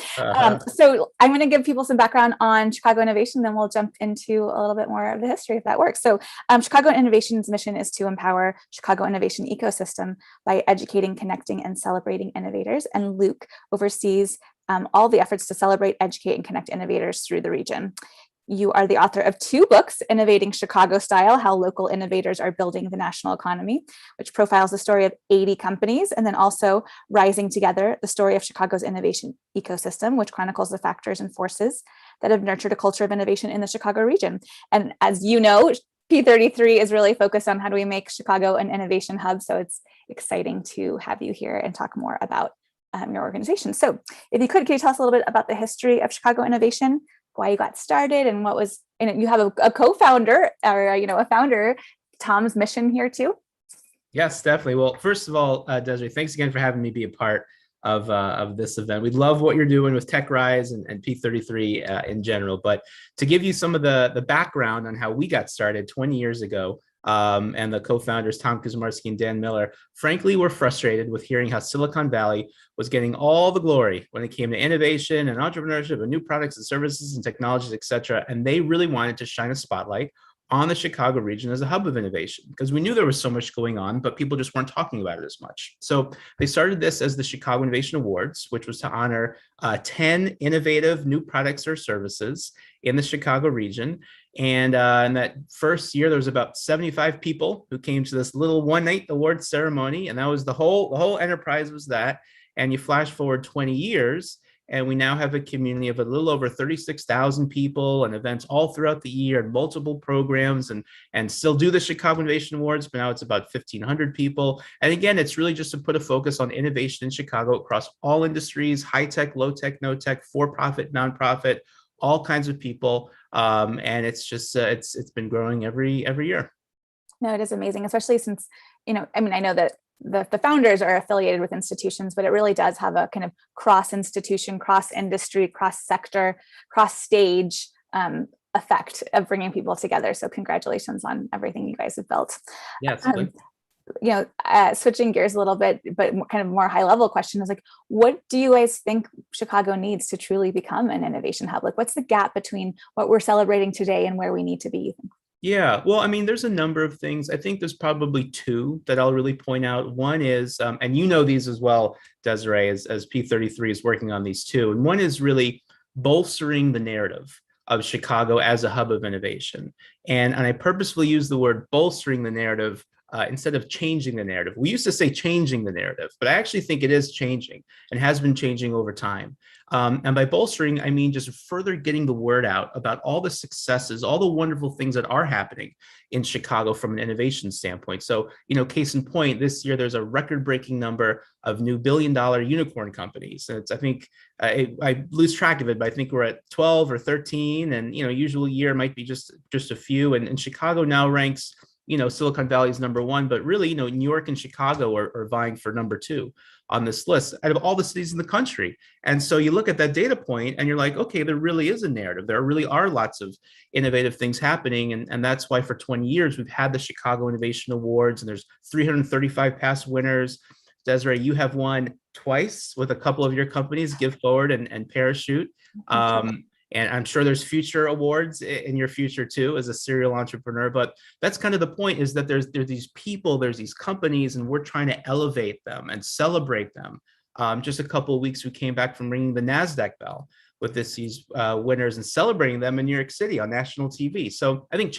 Speaker 1: So I'm going to give people some background on Chicago Innovation, then we'll jump into a little bit more of the history if that works. So Chicago Innovation's mission is to empower Chicago innovation ecosystem by educating, connecting, and celebrating innovators. And Luke oversees all the efforts to celebrate, educate, and connect innovators through the region. You are the author of 2 books, Innovating Chicago Style, How Local Innovators Are Building the National Economy, which profiles the story of 80 companies, and then also Rising Together, the story of Chicago's innovation ecosystem, which chronicles the factors and forces that have nurtured a culture of innovation in the Chicago region. And as you know, P33 is really focused on how do we make Chicago an innovation hub. So it's exciting to have you here and talk more about your organization. So if you could you tell us a little bit about the history of Chicago innovation, why you got started, and what was, and you have a co-founder or a founder, Tom's mission here too.
Speaker 11: Yes, definitely. Well, first of all, Desiree, thanks again for having me be a part of this event. We love what you're doing with TechRise and P33 in general. But to give you some of the background on how we got started 20 years ago, and the co-founders, Tom Kuzmarsky and Dan Miller, frankly, were frustrated with hearing how Silicon Valley was getting all the glory when it came to innovation and entrepreneurship and new products and services and technologies, et cetera. And they really wanted to shine a spotlight on the Chicago region as a hub of innovation, because we knew there was so much going on, but people just weren't talking about it as much. So they started this as the Chicago Innovation Awards, which was to honor 10 innovative new products or services in the Chicago region. And in that first year, there was about 75 people who came to this little one-night award ceremony, and that was the whole enterprise was that. And you flash forward 20 years, and we now have a community of a little over 36,000 people and events all throughout the year and multiple programs, and still do the Chicago Innovation Awards, but now it's about 1,500 people. And again, it's really just to put a focus on innovation in Chicago across all industries, high tech, low tech, no tech, for-profit, nonprofit, all kinds of people. And it's just, it's been growing every year.
Speaker 1: No, it is amazing, especially since, I know that the founders are affiliated with institutions, but it really does have a kind of cross-institution, cross-industry, cross-sector, cross-stage effect of bringing people together. So congratulations on everything you guys have built.
Speaker 11: Yes.
Speaker 1: Switching gears a little bit, but kind of more high-level question is like, what do you guys think Chicago needs to truly become an innovation hub? Like, what's the gap between what we're celebrating today and where we need to be?
Speaker 11: Yeah, well, there's a number of things. I think there's probably 2 that I'll really point out. One is, and you know these as well, Desiree, as P33 is working on these too. And one is really bolstering the narrative of Chicago as a hub of innovation. And I purposefully use the word bolstering the narrative instead of changing the narrative. We used to say changing the narrative, but I actually think it is changing and has been changing over time. And by bolstering, I mean just further getting the word out about all the successes, all the wonderful things that are happening in Chicago from an innovation standpoint. So, case in point, this year there's a record-breaking number of new billion-dollar unicorn companies. And it's, I think, I lose track of it, but I think we're at 12 or 13, and usual year might be just a few. And Chicago now ranks, Silicon Valley is number 1, but really, New York and Chicago are vying for number 2 on this list out of all the cities in the country. And so you look at that data point and you're like, okay, there really is a narrative. There really are lots of innovative things happening. And that's why for 20 years, we've had the Chicago Innovation Awards, and there's 335 past winners. Desiree, you have won twice with a couple of your companies, Give Forward and Parachute. And I'm sure there's future awards in your future too, as a serial entrepreneur. But that's kind of the point, is that there's these people, there's these companies, and we're trying to elevate them and celebrate them. Just a couple of weeks, we came back from ringing the NASDAQ bell with these winners and celebrating them in New York City on national TV. So I think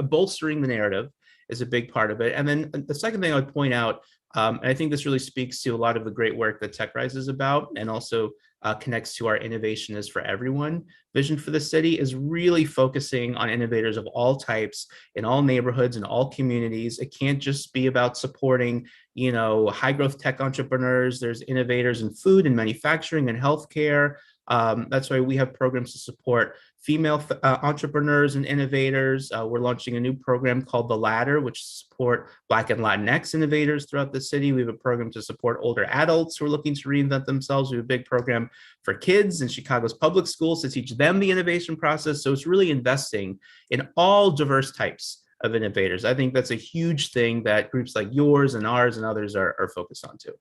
Speaker 11: bolstering the narrative is a big part of it. And then the second thing I would point out, and I think this really speaks to a lot of the great work that TechRise is about, and also connects to our innovation is for everyone vision for the city, is really focusing on innovators of all types in all neighborhoods and all communities. It can't just be about supporting, high growth tech entrepreneurs. There's innovators in food and manufacturing and healthcare. That's why we have programs to support female entrepreneurs and innovators. We're launching a new program called The Ladder, which support Black and Latinx innovators throughout the city. We have a program to support older adults who are looking to reinvent themselves. We have a big program for kids in Chicago's public schools to teach them the innovation process. So it's really investing in all diverse types of innovators. I think that's a huge thing that groups like yours and ours and others are focused on too.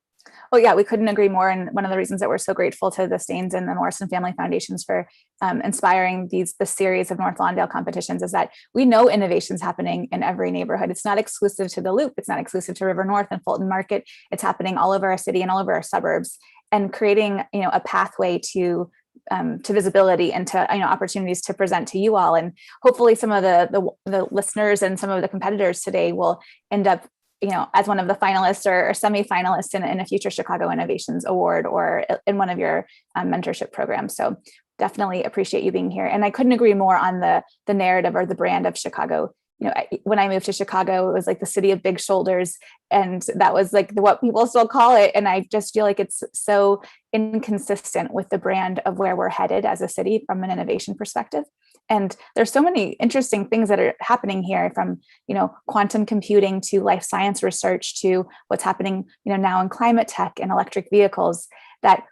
Speaker 1: Well, yeah, we couldn't agree more. And one of the reasons that we're so grateful to the Steans and the Morrison Family Foundations for inspiring the series of North Lawndale competitions is that we know innovation's happening in every neighborhood. It's not exclusive to the Loop. It's not exclusive to River North and Fulton Market. It's happening all over our city and all over our suburbs. And creating, a pathway to to visibility and to opportunities to present to you all. And hopefully some of the listeners and some of the competitors today will end up as one of the finalists or semi-finalists in a future Chicago Innovations Award or in one of your mentorship programs. So definitely appreciate you being here. And I couldn't agree more on the narrative or the brand of Chicago. When I moved to Chicago, it was like the city of big shoulders, and that was like what people still call it. And I just feel like it's so inconsistent with the brand of where we're headed as a city from an innovation perspective. And there's so many interesting things that are happening here, from quantum computing to life science research to what's happening now in climate tech and electric vehicles, that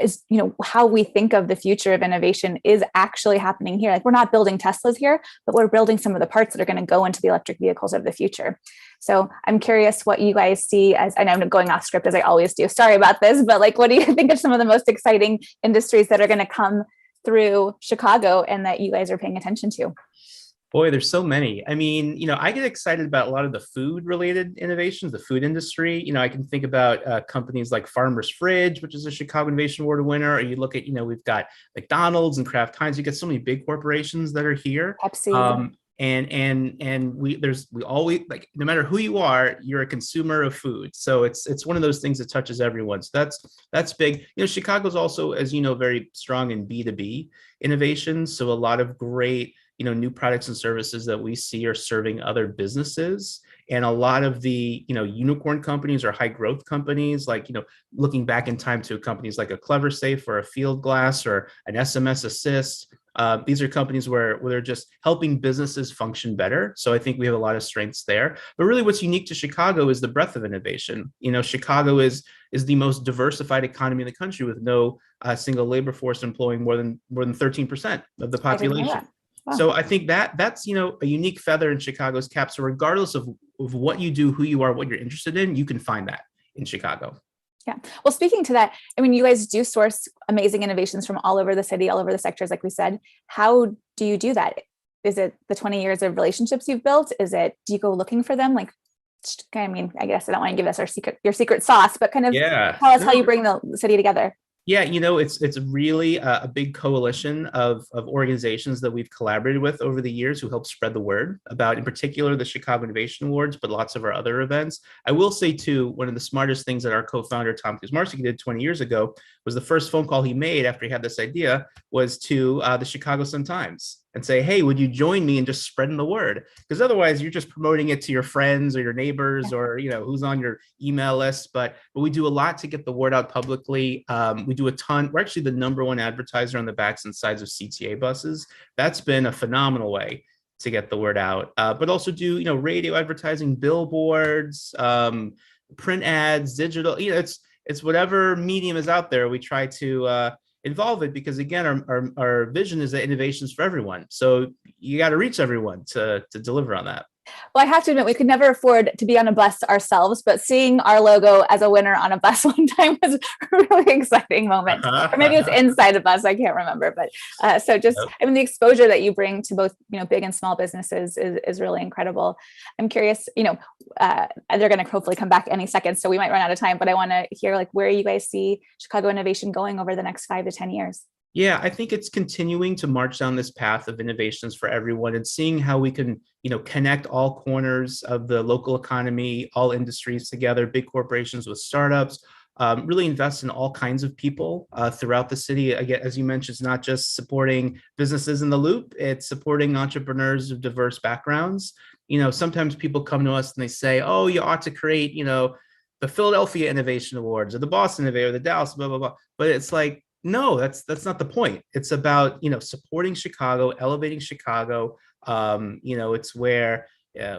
Speaker 1: is how we think of the future of innovation is actually happening here. Like, we're not building Teslas here, but we're building some of the parts that are going to go into the electric vehicles of the future. So I'm curious what you guys see as, I know I'm going off script as I always do, sorry about this, but like, what do you think of some of the most exciting industries that are going to come through Chicago and that you guys are paying attention to?
Speaker 11: Boy, there's so many. I mean, I get excited about a lot of the food related innovations, the food industry. I can think about companies like Farmer's Fridge, which is a Chicago Innovation Award winner. Or you look at, we've got McDonald's and Kraft Heinz. You get so many big corporations that are here.
Speaker 1: Pepsi.
Speaker 11: And we always, like, no matter who you are, you're a consumer of food. So it's one of those things that touches everyone. So that's big. Chicago's also, as you know, very strong in B2B innovations. So a lot of great new products and services that we see are serving other businesses. And a lot of the, unicorn companies or high growth companies, like, looking back in time to companies like a Clever Safe or a Field Glass or an SMS Assist. These are companies where they're just helping businesses function better. So I think we have a lot of strengths there. But really what's unique to Chicago is the breadth of innovation. Chicago is the most diversified economy in the country, with no single labor force employing more than 13% of the population.
Speaker 1: Wow.
Speaker 11: So I think that's a unique feather in Chicago's cap. So regardless of what you do, who you are, what you're interested in, you can find that in Chicago.
Speaker 1: Yeah. Well, speaking to that, I mean, you guys do source amazing innovations from all over the city, all over the sectors, like we said. How do you do that? Is it the 20 years of relationships you've built? Do you go looking for them? Like, I mean, I guess I don't want to give us your secret sauce, but kind of tell us how you bring the city together.
Speaker 11: Yeah, it's really a big coalition of organizations that we've collaborated with over the years who help spread the word about, in particular, the Chicago Innovation Awards, but lots of our other events. I will say, too, one of the smartest things that our co-founder, Tom Kuzmarski, did 20 years ago was the first phone call he made after he had this idea was to the Chicago Sun-Times and say, hey, would you join me in just spreading the word? Because otherwise you're just promoting it to your friends or your neighbors or, who's on your email list. But we do a lot to get the word out publicly. We do a ton. We're actually the #1 advertiser on the backs and sides of CTA buses. That's been a phenomenal way to get the word out. But also do, radio advertising, billboards, print ads, digital, it's whatever medium is out there. We try to involve it because, again, our vision is that innovation is for everyone. So you got to reach everyone to deliver on that.
Speaker 1: Well, I have to admit, we could never afford to be on a bus ourselves, but seeing our logo as a winner on a bus one time was a really exciting moment. Or maybe it was inside a bus, I can't remember. But so just, I mean, the exposure that you bring to both, big and small businesses is really incredible. I'm curious, they're going to hopefully come back any second, so we might run out of time, but I want to hear where you guys see Chicago innovation going over the next 5 to 10 years.
Speaker 11: Yeah, I think it's continuing to march down this path of innovations for everyone and seeing how we can, connect all corners of the local economy, all industries together, big corporations with startups, really invest in all kinds of people throughout the city. Again, as you mentioned, it's not just supporting businesses in the loop, it's supporting entrepreneurs of diverse backgrounds. Sometimes people come to us and they say, oh, you ought to create, the Philadelphia Innovation Awards or the Boston Innovator, or the Dallas, blah, blah, blah. But it's like, no, that's not the point. It's about, supporting Chicago, elevating Chicago. It's where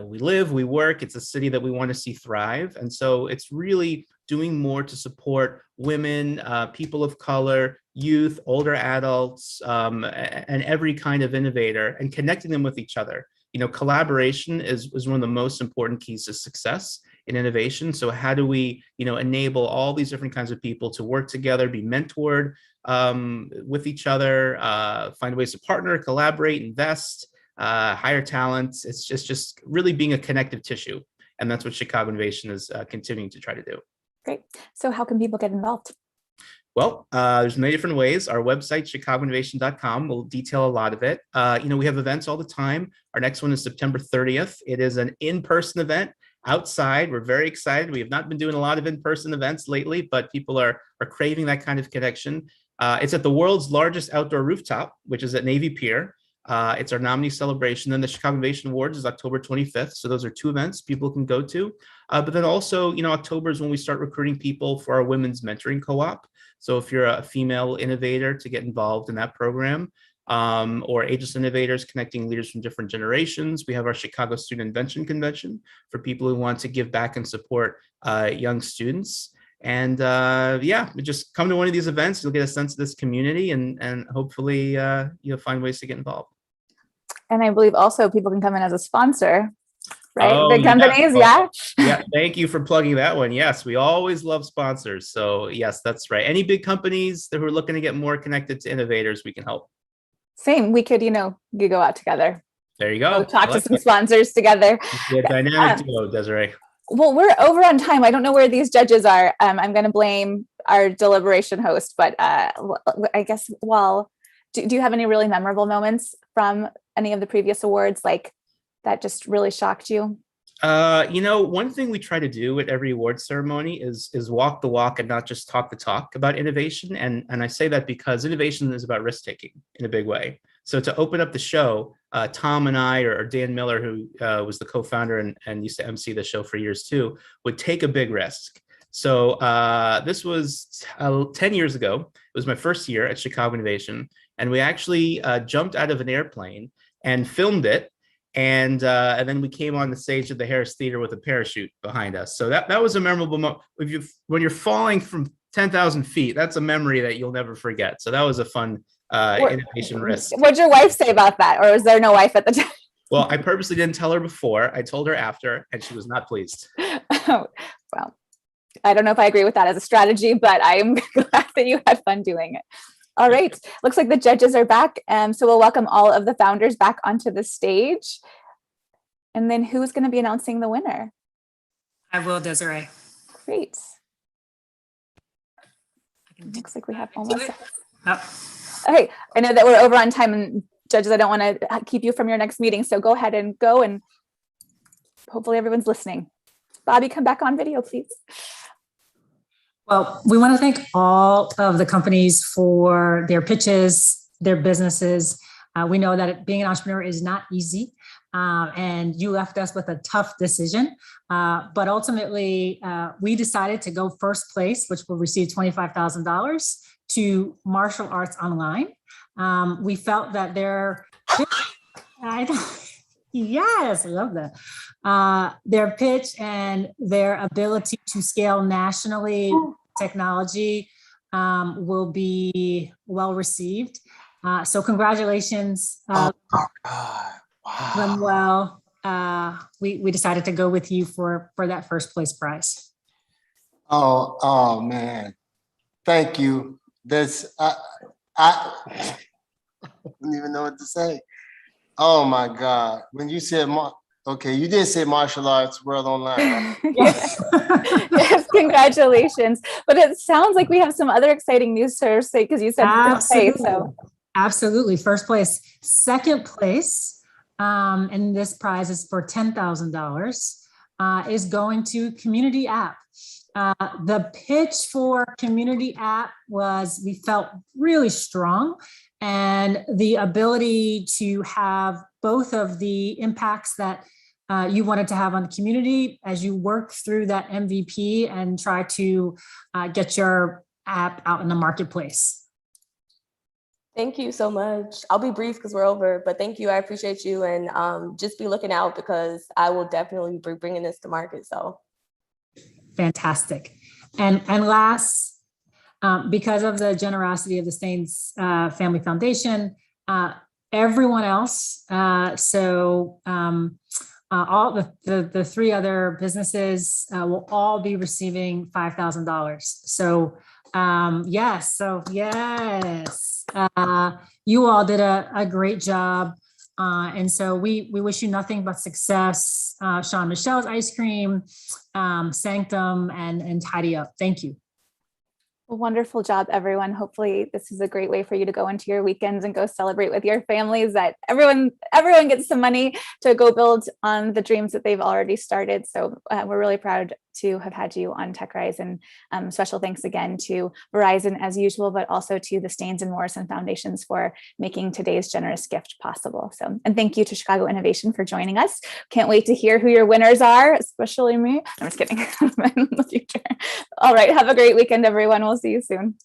Speaker 11: we live, we work. It's a city that we want to see thrive. And so it's really doing more to support women, people of color, youth, older adults, and every kind of innovator, and connecting them with each other. Collaboration is one of the most important keys to success in innovation. So how do we, enable all these different kinds of people to work together, be mentored with each other, find ways to partner, collaborate, invest, hire talent. It's just really being a connective tissue. And that's what Chicago Innovation is continuing to try to do.
Speaker 1: Great. So how can people get involved?
Speaker 11: Well, there's many different ways. Our website, chicagoinnovation.com, will detail a lot of it. We have events all the time. Our next one is September 30th. It is an in-person event outside. We're very excited. We have not been doing a lot of in-person events lately, but people are craving that kind of connection. It's at the world's largest outdoor rooftop, which is at Navy Pier. It's our nominee celebration. Then the Chicago Innovation Awards is October 25th. So those are two events people can go to. But then also, October is when we start recruiting people for our women's mentoring co-op. So if you're a female innovator to get involved in that program, or ageless innovators connecting leaders from different generations, we have our Chicago Student Invention Convention for people who want to give back and support young students. And just come to one of these events. You'll get a sense of this community, and hopefully you'll find ways to get involved.
Speaker 1: And I believe also people can come in as a sponsor, right?
Speaker 11: Oh,
Speaker 1: Big companies, yeah.
Speaker 11: Yeah, thank you for plugging that one. Yes, we always love sponsors. So yes, that's right. Any big companies that are looking to get more connected to innovators, we can help.
Speaker 1: Same, we could, go out together.
Speaker 11: There you go.
Speaker 1: We'll talk to some sponsors together.
Speaker 11: Yeah, dynamic duo, Desiree.
Speaker 1: Well, we're over on time. I don't know where these judges are. I'm going to blame our deliberation host, but I guess, do you have any really memorable moments from any of the previous awards, like that just really shocked you?
Speaker 11: One thing we try to do at every award ceremony is walk the walk and not just talk the talk about innovation. And I say that because innovation is about risk taking in a big way. So to open up the show, Tom and I, or Dan Miller, who was the co-founder and used to MC the show for years too, would take a big risk. So this was 10 years ago. It was my first year at Chicago Innovation. And we actually jumped out of an airplane and filmed it. And then we came on the stage of the Harris Theater with a parachute behind us. So that was a memorable moment. When you're falling from 10,000 feet, that's a memory that you'll never forget. So that was a fun innovation risk.
Speaker 1: What'd your wife say about that? Or was there no wife at the time?
Speaker 11: Well, I purposely didn't tell her before. I told her after, and she was not pleased.
Speaker 1: Oh, well, I don't know if I agree with that as a strategy, but I'm glad that you had fun doing it. All right, looks like the judges are back. So we'll welcome all of the founders back onto the stage. And then who's going to be announcing the winner?
Speaker 5: I will, Desiree.
Speaker 1: Great. Looks like we have almost. Okay, I know that we're over on time, and judges, I don't want to keep you from your next meeting. So go ahead and go, and hopefully everyone's listening. Bobby, come back on video, please.
Speaker 5: Well, we want to thank all of the companies for their pitches, their businesses. We know that being an entrepreneur is not easy, and you left us with a tough decision. But ultimately, we decided to go first place, which will receive $25,000 to Martial Arts Online. We felt that yes, I love that. Their pitch and their ability to scale nationally technology will be well received. So congratulations, Lemuel. We decided to go with you for that first place prize.
Speaker 9: Oh man, thank you. I don't even know what to say. Oh my God. When you said, you did say Martial Arts World Online. Right?
Speaker 1: Yes, congratulations. But it sounds like we have some other exciting news to say, because you said first place. So.
Speaker 5: Absolutely. First place. Second place, and this prize is for $10,000, is going to Community App. The pitch for Community App we felt really strong, and the ability to have both of the impacts that you wanted to have on the community as you work through that MVP and try to get your app out in the marketplace.
Speaker 8: Thank you so much. I'll be brief because we're over, but thank you. I appreciate you, and just be looking out because I will definitely be bringing this to market. So.
Speaker 5: Fantastic. And last, because of the generosity of the Steans Family Foundation, everyone else, all the three other businesses will all be receiving $5,000. So yes, you all did a great job. And so we wish you nothing but success. Shawn Michelle's Ice Cream, Sanctum, and Tidy Up. Thank you.
Speaker 1: Wonderful job, everyone. Hopefully this is a great way for you to go into your weekends and go celebrate with your families, that everyone gets some money to go build on the dreams that they've already started. So we're really proud to have had you on TechRise, and special thanks again to Verizon as usual, but also to the Steans and Morrison Foundations for making today's generous gift possible. So, and thank you to Chicago Innovation for joining us. Can't wait to hear who your winners are, especially me. I'm just kidding. In the future. All right. Have a great weekend, everyone. We'll see you soon.